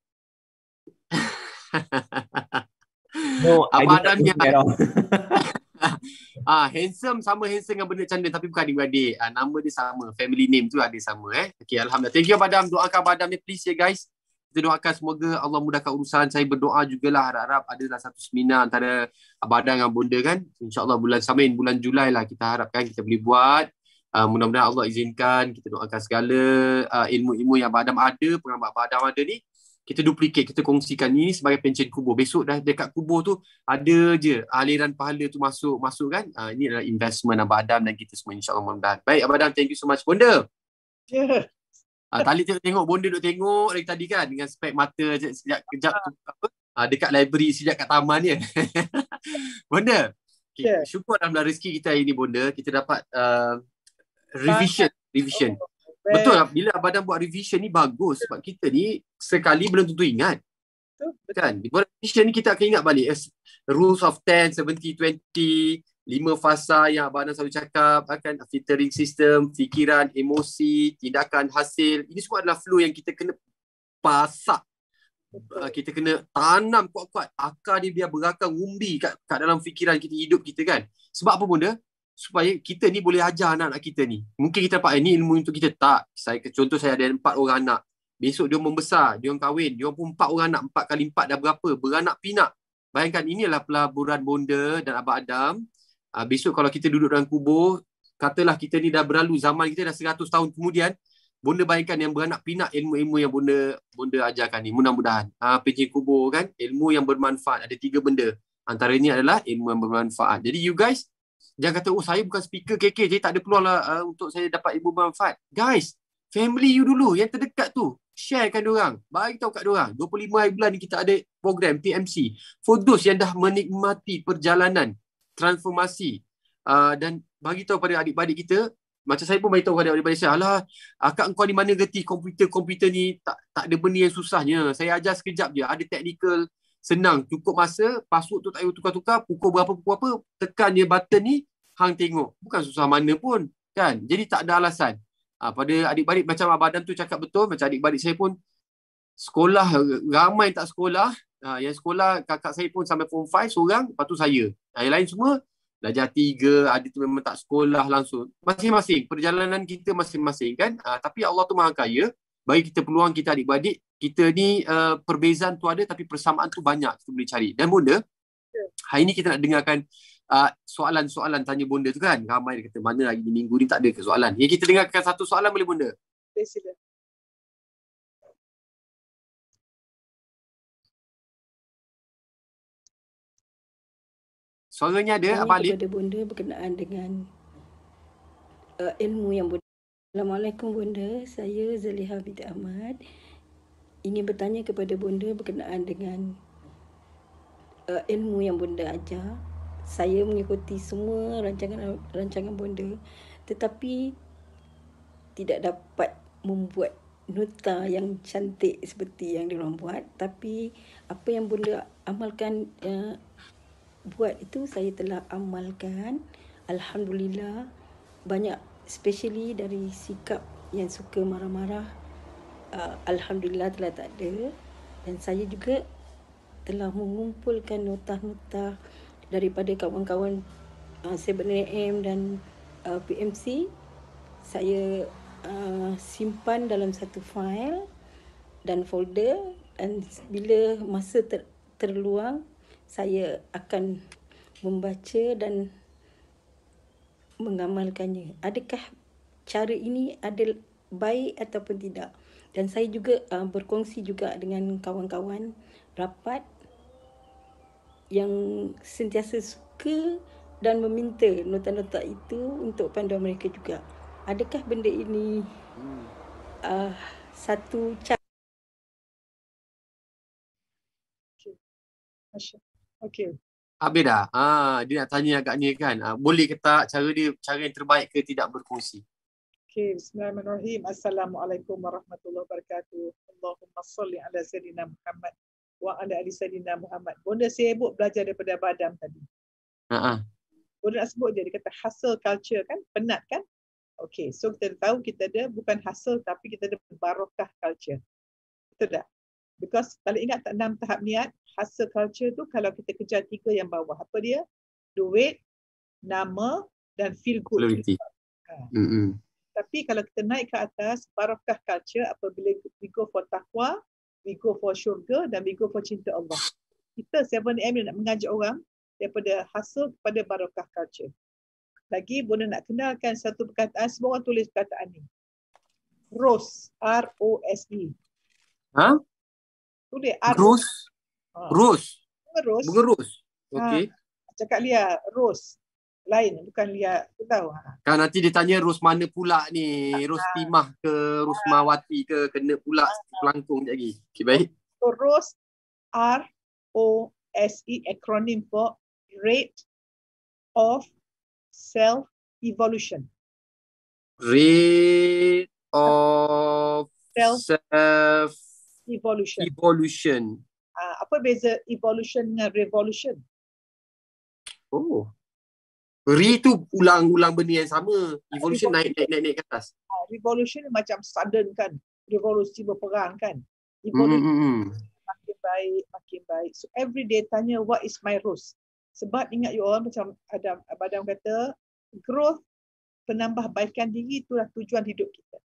Speaker 2: No,
Speaker 1: Abang Adam ni handsome, sama handsome dengan Bernard Chandran, tapi bukan adik-beradik. Nama dia sama, family name tu ada sama. Okay, Alhamdulillah. Thank you Abang Adam. Doakan Abang Adam ni please ya guys. Kita doakan semoga Allah mudahkan urusan. Saya berdoa jugalah, harap-harap adalah satu seminar antara Abang Adam dengan Bonda, kan. InsyaAllah bulan Julai lah kita harapkan kita boleh buat. Mudah-mudahan Allah izinkan. Kita doakan segala ilmu-ilmu yang Abang Adam ada, pengalaman Abang Adam ada ni, kita duplicate, kita kongsikan. Ini sebagai pencen kubur. Besok dah dekat kubur tu ada je aliran pahala tu masuk kan. Ini adalah investment Abang Adam dan kita semua, insyaAllah mudah-mudahan. Baik Abang Adam, thank you so much. Bonda.
Speaker 3: Yeah.
Speaker 1: Tali tengok Bonda duk tengok dari tadi kan, dengan spek mata kejap tu dekat library, sekejap kat taman ni. Bonda, okay, syukur alhamdulillah rezeki kita hari ni Bonda, kita dapat revision. Betul lah, bila Abang Adam buat revision ni bagus, sebab kita ni sekali belum tentu ingat. Kan? Buat revision ni kita akan ingat balik rules of 10, 70, 20, 5 fasa yang Abang Adam selalu cakap, kan, filtering system, fikiran, emosi, tindakan, hasil. Ini semua adalah flow yang kita kena pasak. Kita kena tanam kuat-kuat. Akar dia biar berakar umbi kat dalam fikiran kita, hidup kita, kan. Sebab apa Bunda? Supaya kita ni boleh ajar anak-anak kita ni. Mungkin kita dapat ni ilmu untuk kita, tak. Contoh saya ada 4 orang anak. Besok dia membesar, dia orang kahwin, dia orang pun 4 orang anak. 4 kali 4 dah berapa? Beranak pinak. Bayangkan, inilah pelaburan Bonda dan Abang Adam. Besok kalau kita duduk dalam kubur, katalah kita ni dah berlalu, zaman kita dah 100 tahun kemudian, Bonda bayangkan yang beranak pinak ilmu-ilmu yang Bonda ajarkan ni. Mudah-mudahan pencen kubur, kan, ilmu yang bermanfaat. Ada 3 benda. Antaranya adalah ilmu yang bermanfaat. Jadi you guys jangan kata, saya bukan speaker KK, jadi tak ada peluang lah untuk saya dapat ilmu bermanfaat. Guys, family you dulu yang terdekat tu, sharekan diorang, bagi tahu kat diorang. 25 hari bulan ni kita ada program PMC for those yang dah menikmati perjalanan transformasi, dan bagi tahu pada adik-beradik kita. Macam saya pun bagi tahu pada adik-beradik saya, alah akak engkau ni mana gerti komputer ni, tak ada benda yang susahnya, saya ajar sekejap je, ada technical, senang, cukup masa, password tu tak payah tukar-tukar, pukul apa, tekan je button ni, hang tengok, bukan susah mana pun, kan. Jadi tak ada alasan. Pada adik-beradik macam Abang Adam tu cakap betul, macam adik-beradik saya pun sekolah, ramai tak sekolah. Yang sekolah kakak saya pun sampai form 5 seorang, lepas tu saya. Yang lain semua belajar 3, ada tu memang tak sekolah langsung. Masing-masing, perjalanan kita masing-masing, kan. Tapi Allah tu Maha Kaya, bagi kita peluang, kita adik-beradik, kita ni perbezaan tu ada, tapi persamaan tu banyak, kita boleh cari. Dan Bonda, hari ni kita nak dengarkan soalan-soalan tanya Bonda tu, kan. Ramai dia kata, mana hari ni, minggu ni tak ada ke soalan. Yang kita dengarkan satu soalan boleh Bonda?
Speaker 3: Sila.
Speaker 1: Suaranya ada, Abang Alif?
Speaker 4: Kepada Bonda berkenaan dengan ilmu yang Bonda. Assalamualaikum Bonda, saya Zaliha binti Ahmad. Ingin bertanya kepada Bonda berkenaan dengan ilmu yang Bonda ajar. Saya mengikuti semua rancangan Bonda, tetapi tidak dapat membuat nota yang cantik seperti yang diorang buat, tapi apa yang bunda amalkan buat itu saya telah amalkan. Alhamdulillah, banyak especially dari sikap yang suka marah-marah, Alhamdulillah telah tak ada. Dan saya juga telah mengumpulkan nota-nota daripada kawan-kawan 7am dan PMC. Saya simpan dalam satu file dan folder, dan bila masa terluang saya akan membaca dan mengamalkannya. Adakah cara ini ada baik ataupun tidak? Dan saya juga berkongsi juga dengan kawan-kawan rapat yang sentiasa suka dan meminta nota-nota itu untuk panduan mereka juga. Adakah benda ini satu cara?
Speaker 3: Okey.
Speaker 1: Habis dah. Dia nak tanya agaknya kan. Boleh ke tak cara yang terbaik ke tidak berkongsi?
Speaker 3: Okey, bismillahirrahmanirrahim. Assalamualaikum warahmatullahi wabarakatuh. Allahumma salli ala sayyidina Muhammad wa ala ali sayyidina Muhammad. Bunda sibuk belajar daripada Badam tadi. Bunda nak sebut dia kata hustle culture kan, penat kan? Okey, so kita tahu kita ada bukan hustle tapi kita ada barakah culture. Betul tak? Because kalau ingat tak 6 tahap niat, hustle culture tu kalau kita kejar 3 yang bawah. Apa dia? Duit, nama dan feel good. Tapi kalau kita naik ke atas, barakah culture apabila we go for taqwa, we go for syurga dan we go for cinta Allah. Kita 7am nak mengajak orang daripada hustle kepada barakah culture. Lagi Bunda nak kenalkan satu perkataan, semua orang tulis perkataan ni. ROSE, R-O-S-E. Tulis
Speaker 1: Rose? Rose?
Speaker 3: Rose.
Speaker 1: Bukan Rose? Okey.
Speaker 3: Cakap Lia, Rose. Lain, bukan Lia. Tu tahu.
Speaker 1: Kan nanti dia tanya Rose mana pula ni? Rose Timah ke Rose Mawati ke? Kena pula pelangkung sekejap lagi. Okey, baik.
Speaker 3: So ROSE, R-O-S-E, acronym for Rate of Self-Evolution.
Speaker 1: Rate of
Speaker 3: Self-Evolution. Apa beza evolution dengan revolution?
Speaker 1: Tu ulang-ulang benda yang sama. Evolution naik ke atas.
Speaker 3: Revolution macam sudden kan. Revolusi berperang kan. Evolution makin baik. So every day tanya what is my ROSE? Sebab ingat you all macam Badam kata, growth, penambahbaikan diri itulah tujuan hidup kita.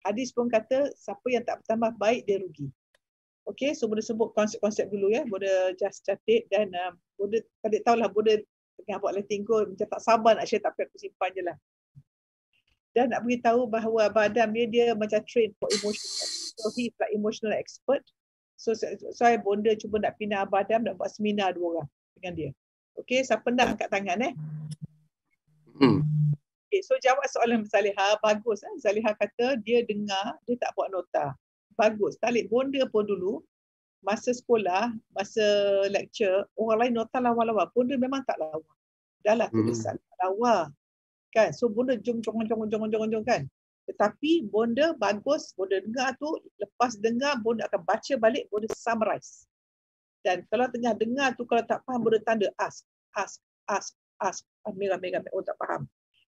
Speaker 3: Hadis pun kata siapa yang tak bertambah baik dia rugi. Okey, so Bunda sebut konsep-konsep dulu ya. Bunda just catat dan Bunda tadi tahulah Bunda tengah buat letting go, macam tak sabar nak share tapi aku simpan je lah. Dan nak beritahu bahawa Badam dia macam train for emotional. So he is like emotional expert. So saya Bunda cuba nak pindah Badam, nak buat seminar 2 orang dengan dia. Okey, siapa nak angkat tangan Okay, so jawab soalan Zaliha, bagus. Zaliha kata dia dengar, dia tak buat nota. Bagus. Talik Bonda pun dulu, masa sekolah, masa lecture, orang lain nota lawa-lawa. Bonda memang tak lawa. Dah lah tulisan lawa. Kan? So Bonda jong kan. Tetapi Bonda bagus, Bonda dengar tu, lepas dengar, Bonda akan baca balik, Bonda summarize. Dan kalau tengah dengar tu, kalau tak faham, Bonda tanda ask. Merah, oh tak faham.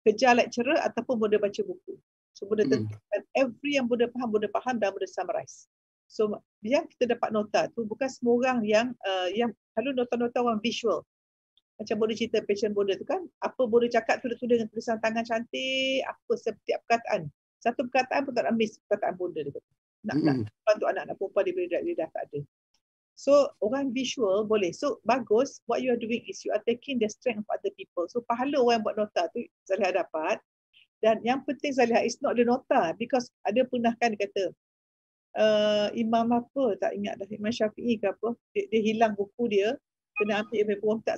Speaker 3: Kejar lecturer ataupun Bonda baca buku. So Bonda tentukan every yang Bonda faham dan Bonda summarize. So yang kita dapat nota tu bukan semua orang yang kalau nota-nota orang visual. Macam Bonda cerita passion Bonda tu kan, apa Bonda cakap tu dia tulis dengan tulisan tangan cantik, apa setiap perkataan. Satu perkataan pun tak nak miss perkataan Bonda dia. Nak bantu anak-anak perempuan dia dah tak ada. So orang visual boleh. So bagus, what you are doing is you are taking the strength of other people. So pahala orang yang buat nota tu Zaliha dapat. Dan yang penting Zaliha is not the nota, because ada pernah kan dia kata Imam apa tak ingat dah, Imam Syafi'i ke apa, dia hilang buku dia, kena ambil perempuan tak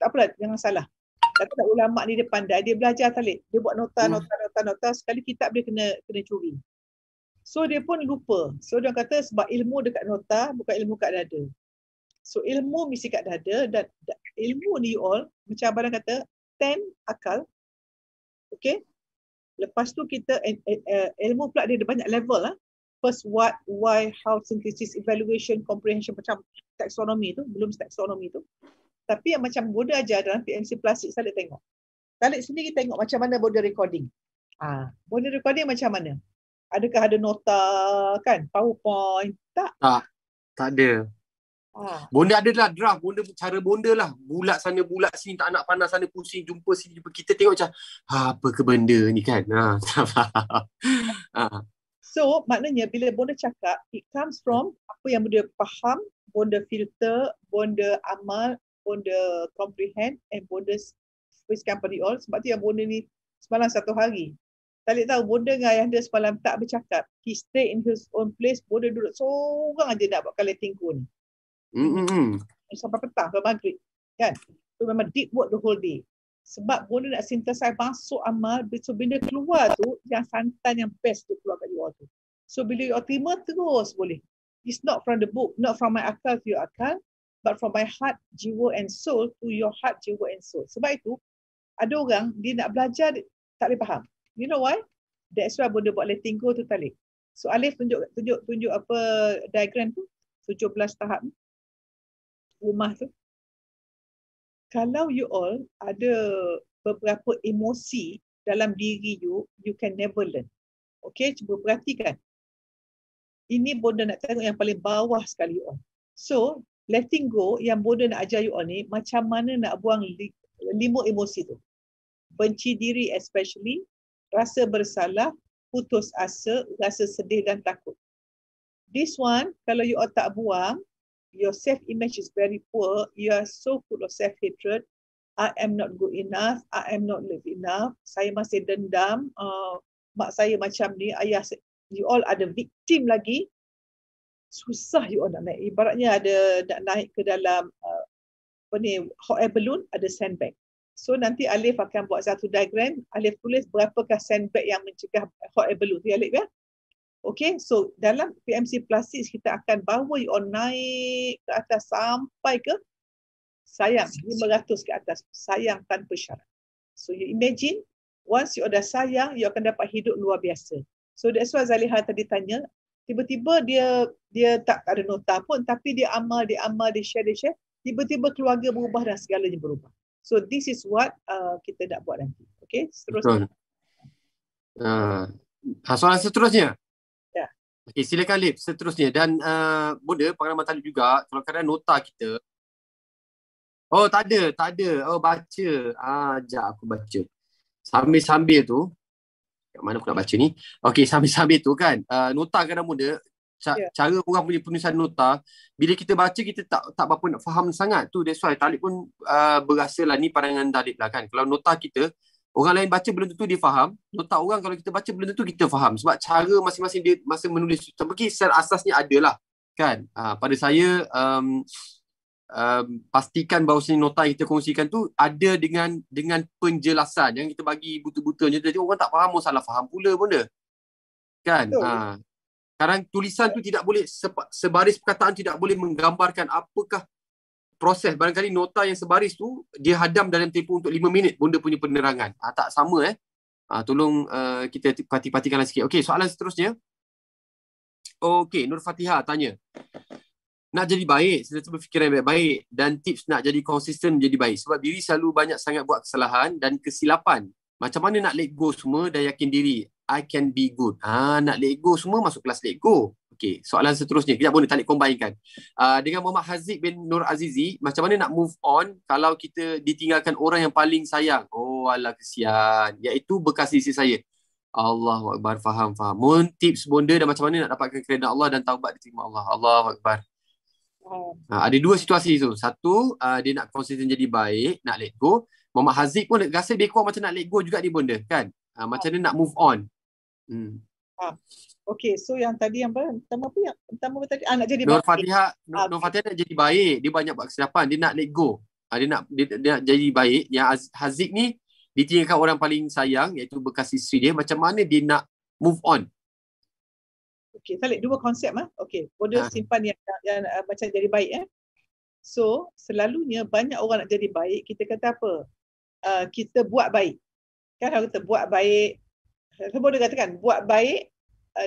Speaker 3: apalah, jangan salah. Kata ulama ni dia pandai, dia belajar talik, dia buat nota sekali kitab dia kena curi. So dia pun lupa. So dia kata sebab ilmu dekat nota, bukan ilmu kat dada. So ilmu mesti kat dada, dan ilmu ni you all, macam abang kata, 10 akal. Okay? Lepas tu kita ilmu pula dia ada banyak level lah. First what, why, how, synthesis, evaluation, comprehension, macam taksonomi tu, belum taksonomi tu. Tapi yang macam Bonda ajar dalam PMC Plastik, Talib tengok. Talib sendiri tengok macam mana Bonda recording. Bonda recording macam mana? Adakah ada nota kan? PowerPoint? Tak.
Speaker 1: Tak ada. Bonda adalah draft. Bonda cara Bonda lah. Bulat sana, bulat sini. Tak nak panas sana, pusing. Jumpa sini, jumpa. Kita tengok macam, apa ke benda ni kan? Tak faham.
Speaker 3: So, maknanya bila Bonda cakap, it comes from apa yang Bonda faham, Bonda filter, Bonda amal, Bonda comprehend, and Bonda tuliskan pada all. Sebab tu yang Bonda ni semalam satu hari. Talib tahu Bonda dengan ayah dia semalam tak bercakap. He stay in his own place. Bonda duduk seorang aja nak buat letting go ni. Sampai petang, sampai maghrib. Kan? So memang deep work the whole day. Sebab Bonda nak synthesize masuk amal. So bila keluar tu, yang santan yang best tu keluar kat luar tu. So bila you terima terus boleh. It's not from the book, not from my akal to your akal, but from my heart, jiwa and soul to your heart, jiwa and soul. Sebab itu, ada orang dia nak belajar tak boleh faham. You know why? That's why Bonda buat letting go tu Talib. So Alif tunjuk apa diagram tu, 17 tahap rumah tu. Kalau you all ada beberapa emosi dalam diri you, you can never learn. Okay, cuba perhatikan. Ini Bonda nak tengok yang paling bawah sekali you all. So, letting go yang Bonda nak ajar you all ni, macam mana nak buang 5 emosi tu. Benci diri especially, rasa bersalah, putus asa, rasa sedih dan takut. This one, kalau you all tak buang, your self-image is very poor. You are so full of self-hatred. I am not good enough. I am not live enough. Saya masih dendam. Mak saya macam ni. Ayah saya. You all ada victim lagi. Susah you all nak naik. Ibaratnya ada nak naik ke dalam hot air balloon, ada sandbag. So nanti Alif akan buat satu diagram. Alif tulis berapakah sandbag yang mencegah hot air balloon. Tu Alif ya. Okay, so dalam PMC Plastik kita akan bawa you all naik ke atas sampai ke sayang 500 ke atas. Sayang tanpa syarat. So you imagine once you dah sayang, you akan dapat hidup luar biasa. So that's why Zaliha tadi tanya, tiba-tiba dia tak ada nota pun, tapi dia amal, dia share. Tiba-tiba keluarga berubah dan segalanya berubah. So this is what kita nak buat nanti. Okay, seterusnya.
Speaker 1: Soalan seterusnya.
Speaker 3: Ya.
Speaker 1: Okay, silakan Lip, seterusnya. Dan Bonda, pengalaman Talib juga, kalau kadang nota kita, tak ada. Baca. Sekejap aku baca. Sambil-sambil tu, kat mana aku nak baca ni? Okay, sambil-sambil tu kan, nota kadang Bonda, cara orang punya penulisan nota, bila kita baca kita tak berapa nak faham sangat tu. That's why Talib pun berasa lah ni pandangan Talib lah kan. Kalau nota kita, orang lain baca belum tentu dia faham. Nota orang kalau kita baca belum tentu kita faham. Sebab cara masing-masing dia masa menulis. Tapi secara asasnya adalah kan. Pada saya pastikan bahawa nota yang kita kongsikan tu ada dengan penjelasan yang kita bagi buta-butanya. Jadi orang tak faham, salah faham pula Bonda. Kan? Sekarang tulisan tu tidak boleh, sebaris perkataan tidak boleh menggambarkan apakah proses. Barangkali nota yang sebaris tu dia hadam dalam tempoh untuk 5 minit Bonda punya penerangan. Tak sama tolong kita perhatikanlah sikit. Okey, soalan seterusnya. Okey, Nur Fatihah tanya. Nak jadi baik, sentiasa berfikiran yang baik-baik dan tips nak jadi konsisten menjadi baik. Sebab diri selalu banyak sangat buat kesalahan dan kesilapan. Macam mana nak let go semua dan yakin diri I can be good. Nak let go semua, masuk kelas let go. Okey, soalan seterusnya. Kejap Bonda Talib combine kan. Dengan Muhammad Haziq bin Nur Azizi, macam mana nak move on kalau kita ditinggalkan orang yang paling sayang? Oh alah kesian. Iaitu bekas isteri saya. Allahu Akbar, faham. Mohon tips Bonda dan macam mana nak dapatkan keredaan Allah dan taubat diterima Allah. Allahu Akbar. Ada dua situasi tu. Satu, dia nak konsisten jadi baik, nak let go. Muhammad Haziq pun rasa lebih kurang macam nak let go juga dia Bonda kan. Macam mana nak move on.
Speaker 3: Okay, so yang tadi yang pertama tadi nak jadi
Speaker 1: Nur
Speaker 3: baik.
Speaker 1: Fatihah nak jadi baik, dia banyak buat kesilapan, dia nak let go. Dia nak jadi baik. Yang Haziq ni ditinggalkan orang paling sayang iaitu bekas isteri dia. Macam mana dia nak move on?
Speaker 3: Okay, Talib dua konsep Okay, Bonda simpan yang macam jadi baik So, selalunya banyak orang nak jadi baik, kita kata apa? Kita buat baik. Kan kalau kita buat baik, Bonda katakan buat baik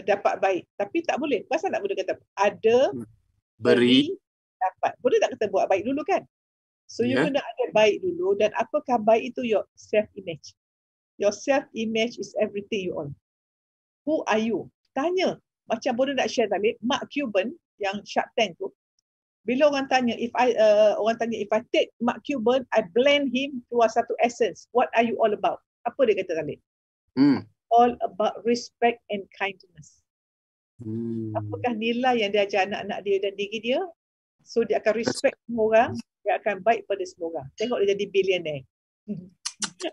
Speaker 3: dapat baik. Tapi tak boleh. Pasal tak boleh kata ada beri dapat. Boleh tak kata buat baik dulu kan? So you kena ada baik dulu. Dan apakah baik itu? Your self-image. Your self-image is everything you own. Who are you? Tanya. Macam Bonda nak share tadi, Mark Cuban yang Shark Tank tu, bila orang tanya, if I take Mark Cuban, I blend him to satu essence. What are you all about? Apa dia kata tadi? All about respect and kindness. Apakah nilai yang dia ajar anak-anak dia dan diri dia? So dia akan respect semua orang, dia akan baik pada semua orang. Tengok dia jadi billionaire.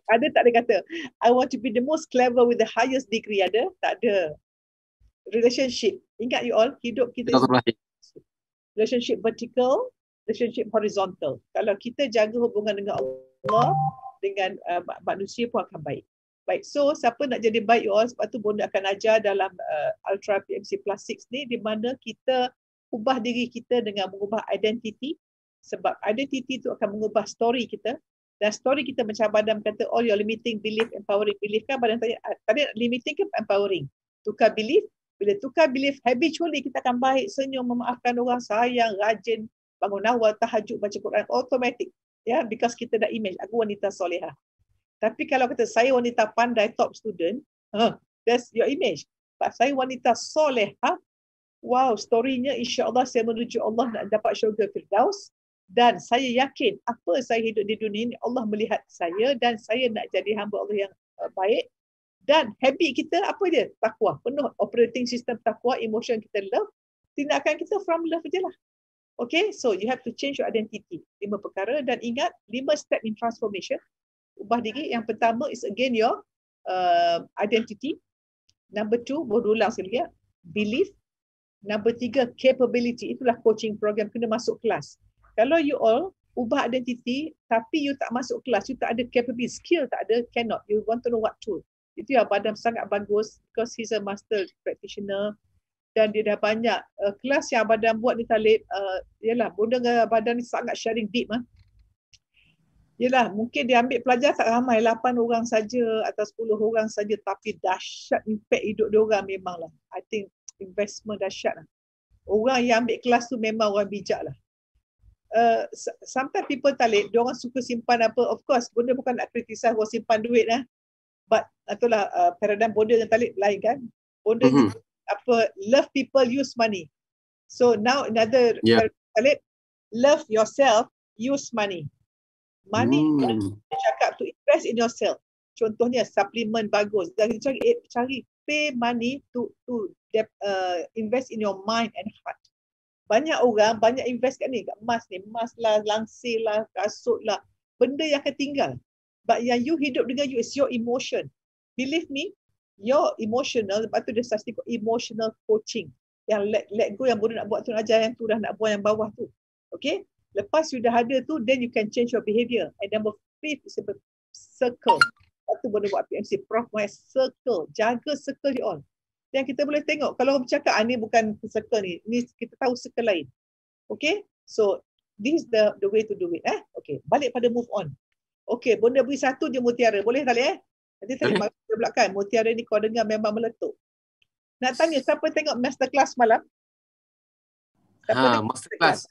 Speaker 3: Ada tak dia kata, I want to be the most clever with the highest degree? Ada? Tak ada. Relationship. Ingat you all, hidup kita relationship vertical, relationship horizontal. Kalau kita jaga hubungan dengan Allah, dengan manusia pun akan baik. Baik, so siapa nak jadi baik you all, sebab tu Bonda akan ajar dalam Ultra PMC Plus 6 ni, di mana kita ubah diri kita dengan mengubah identity. Sebab identity tu akan mengubah story kita. Dan story kita macam Badam kata, all your limiting belief, empowering belief kan. Badam tanya, tadi limiting ke empowering? Tukar belief. Bila tukar belief, habitually kita akan baik, senyum, memaafkan orang, sayang, rajin, bangun awal, tahajud, baca Quran, automatic. Ya, because kita dah image, aku wanita solehah. Tapi kalau kata saya wanita pandai, top student, that's your image. But saya wanita solehah, wow, storynya insya-Allah saya menuju Allah nak dapat syurga Firdaus. Dan saya yakin apa saya hidup di dunia ini, Allah melihat saya dan saya nak jadi hamba Allah yang baik. Dan habit kita apa dia? Takwa. Penuh operating system takwa, emotion kita love, tindakan kita from love je lah. Okay, so you have to change your identity. 5 perkara dan ingat 5 step in transformation. Ubah diri. Yang pertama is again your identity. Number 2, berulang sekali ya, belief. Number 3, capability. Itulah coaching program, kena masuk kelas. Kalau you all ubah identity tapi you tak masuk kelas, you tak ada capability, skill tak ada, cannot. You want to know what tool. Itu yang Badam sangat bagus because he's a master practitioner dan dia dah banyak kelas yang Badam buat ni Talib. Yalah, Bonda dengan Badam ni sangat sharing deep. Yalah, mungkin dia ambil pelajar tak ramai, 8 orang saja atau 10 orang saja, tapi dahsyat impact hidup dia orang memanglah. I think investment dahsyat lah. Orang yang ambil kelas tu memang orang bijak lah. Sometimes people Talib, dia orang suka simpan apa, of course, Bonda bukan nak criticize orang simpan duit but itulah paradigm Bonda dengan Talib lain kan. Bonda apa, love people, use money. So now another Talib, love yourself, use money. Money cakap to invest in yourself. Contohnya supplement bagus. Dan cari pay money to invest in your mind and heart. Banyak orang banyak invest kat ni, kat emas ni, emas lah, langsir lah, kasut lah, benda yang akan tinggal. But yang you hidup dengan you is your emotion. Believe me, your emotional, lepas tu dia sasti emotional coaching. Yang let go yang Bonda nak buat tu, ajar yang tu dah nak buat yang bawah tu. Okay? Lepas you dah ada tu, then you can change your behavior. And number 5 is a circle. Lepas tu Bonda buat PMC, Prof my circle. Jaga circle you all. Yang kita boleh tengok, kalau orang bercakap, ni bukan circle ni kita tahu circle lain. Okay? So, this is the way to do it. Okay, balik pada move on. Okay, Bonda beri satu je mutiara. Boleh tak boleh? Nanti tadi dia belakang, mutiara ni kau dengar memang meletup. Nak tanya, siapa tengok masterclass malam?
Speaker 1: Masterclass.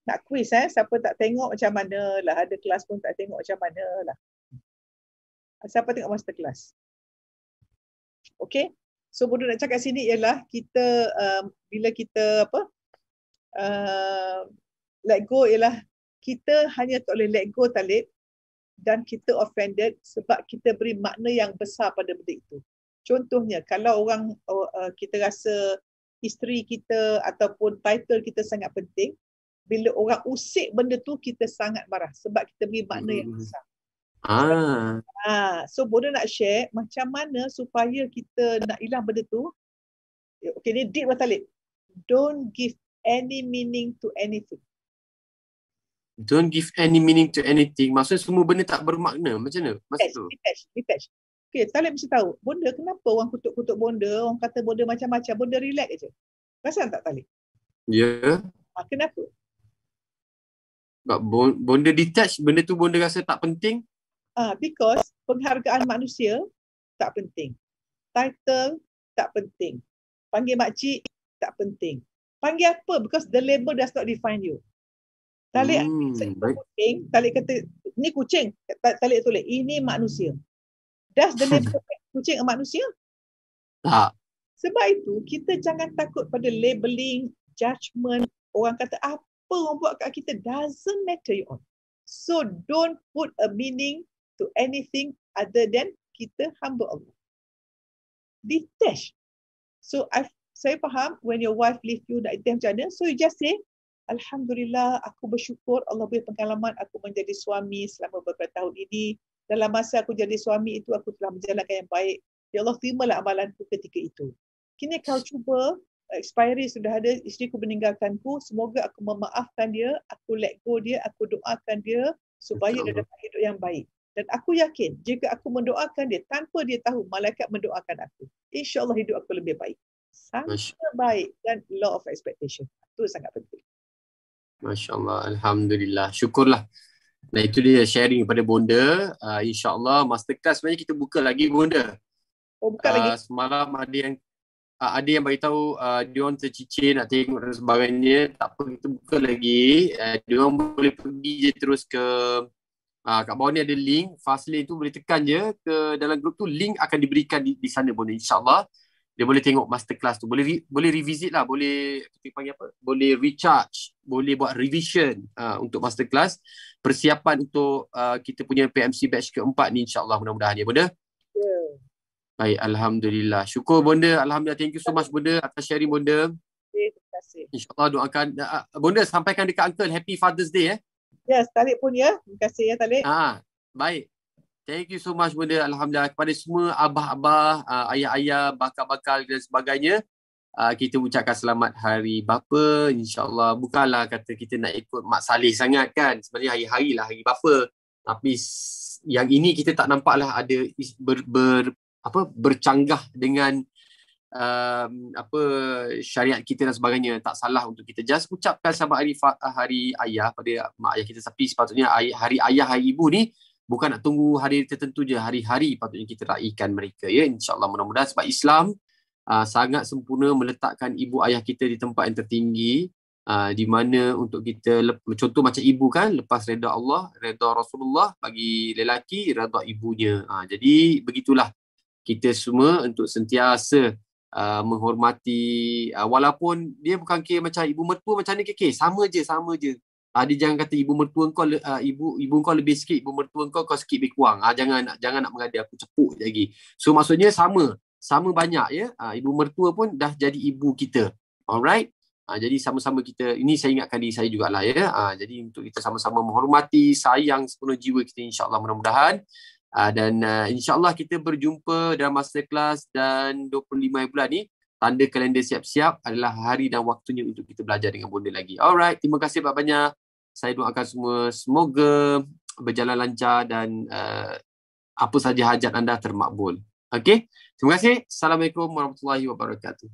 Speaker 3: Nak quiz siapa tak tengok macam mana lah. Ada kelas pun tak tengok macam mana lah. Siapa tengok masterclass? Okay? So Bonda nak cakap sini ialah kita bila kita let go ialah kita hanya tak boleh let go Talib dan kita offended sebab kita beri makna yang besar pada benda itu. Contohnya kalau orang kita rasa isteri kita ataupun title kita sangat penting, bila orang usik benda tu kita sangat marah sebab kita beri makna yang besar. So Bonda nak share macam mana supaya kita nak hilang benda tu. Okay, ni deep lah Talib. Don't give any meaning to anything.
Speaker 1: Don't give any meaning to anything. Maksudnya semua benda tak bermakna. Macam mana?
Speaker 3: Detach. Okay, Talib mesti tahu. Bonda kenapa orang kutuk-kutuk Bonda, orang kata Bonda macam-macam, Bonda relax je. Perasan tak Talib?
Speaker 1: Ya.
Speaker 3: Kenapa?
Speaker 1: Sebab Bonda detach, benda tu Bonda rasa tak penting.
Speaker 3: Because penghargaan manusia tak penting. Title tak penting. Panggil makcik tak penting. Panggil apa? Because the label does not define you. Talik kucing, Talik kata ni kucing, Talik tulis ini manusia. Does the label kucing manusia?
Speaker 1: Tak.
Speaker 3: Sebab itu kita jangan takut pada labeling, judgement. Orang kata apa orang buat kat kita doesn't matter you on. So don't put a meaning to anything other than kita hamba Allah. Detach. So saya faham when your wife leave you nak detach macam mana. So you just say, Alhamdulillah, aku bersyukur Allah beri pengalaman aku menjadi suami selama beberapa tahun ini. Dalam masa aku jadi suami itu aku telah menjalankan yang baik. Ya Allah, terimalah amalanku ketika itu. Kini kau cuba, expiry sudah ada, isteriku meninggalkanku, semoga aku memaafkan dia, aku let go dia, aku doakan dia supaya dia dapat hidup yang baik. Dan aku yakin jika aku mendoakan dia tanpa dia tahu, malaikat mendoakan aku, insya-Allah hidup aku lebih baik. Sangat baik dan law of expectation. Itu sangat penting.
Speaker 1: Masya Allah, Alhamdulillah. Syukurlah. Nah, itu dia sharing kepada Bonda. InsyaAllah masterclass sebenarnya kita buka lagi Bonda.
Speaker 3: Oh, buka lagi?
Speaker 1: Semalam ada yang beritahu dia orang tercicir nak tengok dan sebagainya. Tak apa, kita buka lagi. Dia orang boleh pergi je terus ke kat bawah ni ada link. Fastlane tu boleh tekan je ke dalam grup tu. Link akan diberikan di sana Bonda. InsyaAllah dia boleh tengok masterclass tu. Boleh revisit lah. Boleh kita panggil apa? Boleh recharge. Boleh buat revision untuk masterclass. Persiapan untuk kita punya PMC batch keempat ni insyaAllah mudah-mudahan ya Bonda.
Speaker 3: Ya.
Speaker 1: Baik, Alhamdulillah. Syukur Bonda. Alhamdulillah. Thank you so much Bonda atas sharing Bonda.
Speaker 3: Terima kasih.
Speaker 1: InsyaAllah doakan. Bonda sampaikan dekat Uncle Happy Father's Day
Speaker 3: Yes, Talik pun ya. Terima kasih ya Talik.
Speaker 1: Baik. Thank you so much Bonda. Alhamdulillah. Kepada semua abah-abah, ayah-ayah, bakal-bakal dan sebagainya, kita ucapkan selamat Hari Bapa. InsyaAllah bukanlah kata kita nak ikut Mak Saleh sangat kan. Sebenarnya hari-hari lah Hari Bapa. Tapi yang ini kita tak nampak lah ada bercanggah dengan syariat kita dan sebagainya. Tak salah untuk kita just ucapkan selamat hari ayah pada mak ayah kita. Tapi sepatutnya hari ayah, hari ibu ni bukan nak tunggu hari tertentu je, hari-hari patutnya kita raikan mereka ya. InsyaAllah mudah-mudahan sebab Islam sangat sempurna meletakkan ibu ayah kita di tempat yang tertinggi, di mana untuk kita, contoh macam ibu kan, lepas redha Allah, redha Rasulullah, bagi lelaki redha ibunya. Jadi begitulah kita semua untuk sentiasa menghormati, walaupun dia bukan kira macam ibu mertua macam ni sama je. Dia jangan kata ibu mertua kau ibu kau lebih sikit, ibu mertua kau sikit lebih kurang. Jangan nak mengada, aku cepuk lagi. So maksudnya sama banyak ya. Ibu mertua pun dah jadi ibu kita. Alright. Jadi sama-sama kita, ini saya ingatkan diri saya jugalah ya. Jadi untuk kita sama-sama menghormati, sayang sepenuh jiwa kita insya-Allah mudah-mudahan. Dan insya-Allah kita berjumpa dalam masterclass dan 25 bulan ni. Tanda kalender siap-siap adalah hari dan waktunya untuk kita belajar dengan Bonda lagi. Alright, terima kasih banyak-banyak. Saya doakan semua semoga berjalan lancar dan apa saja hajat anda termakbul. Okey, terima kasih. Assalamualaikum warahmatullahi wabarakatuh.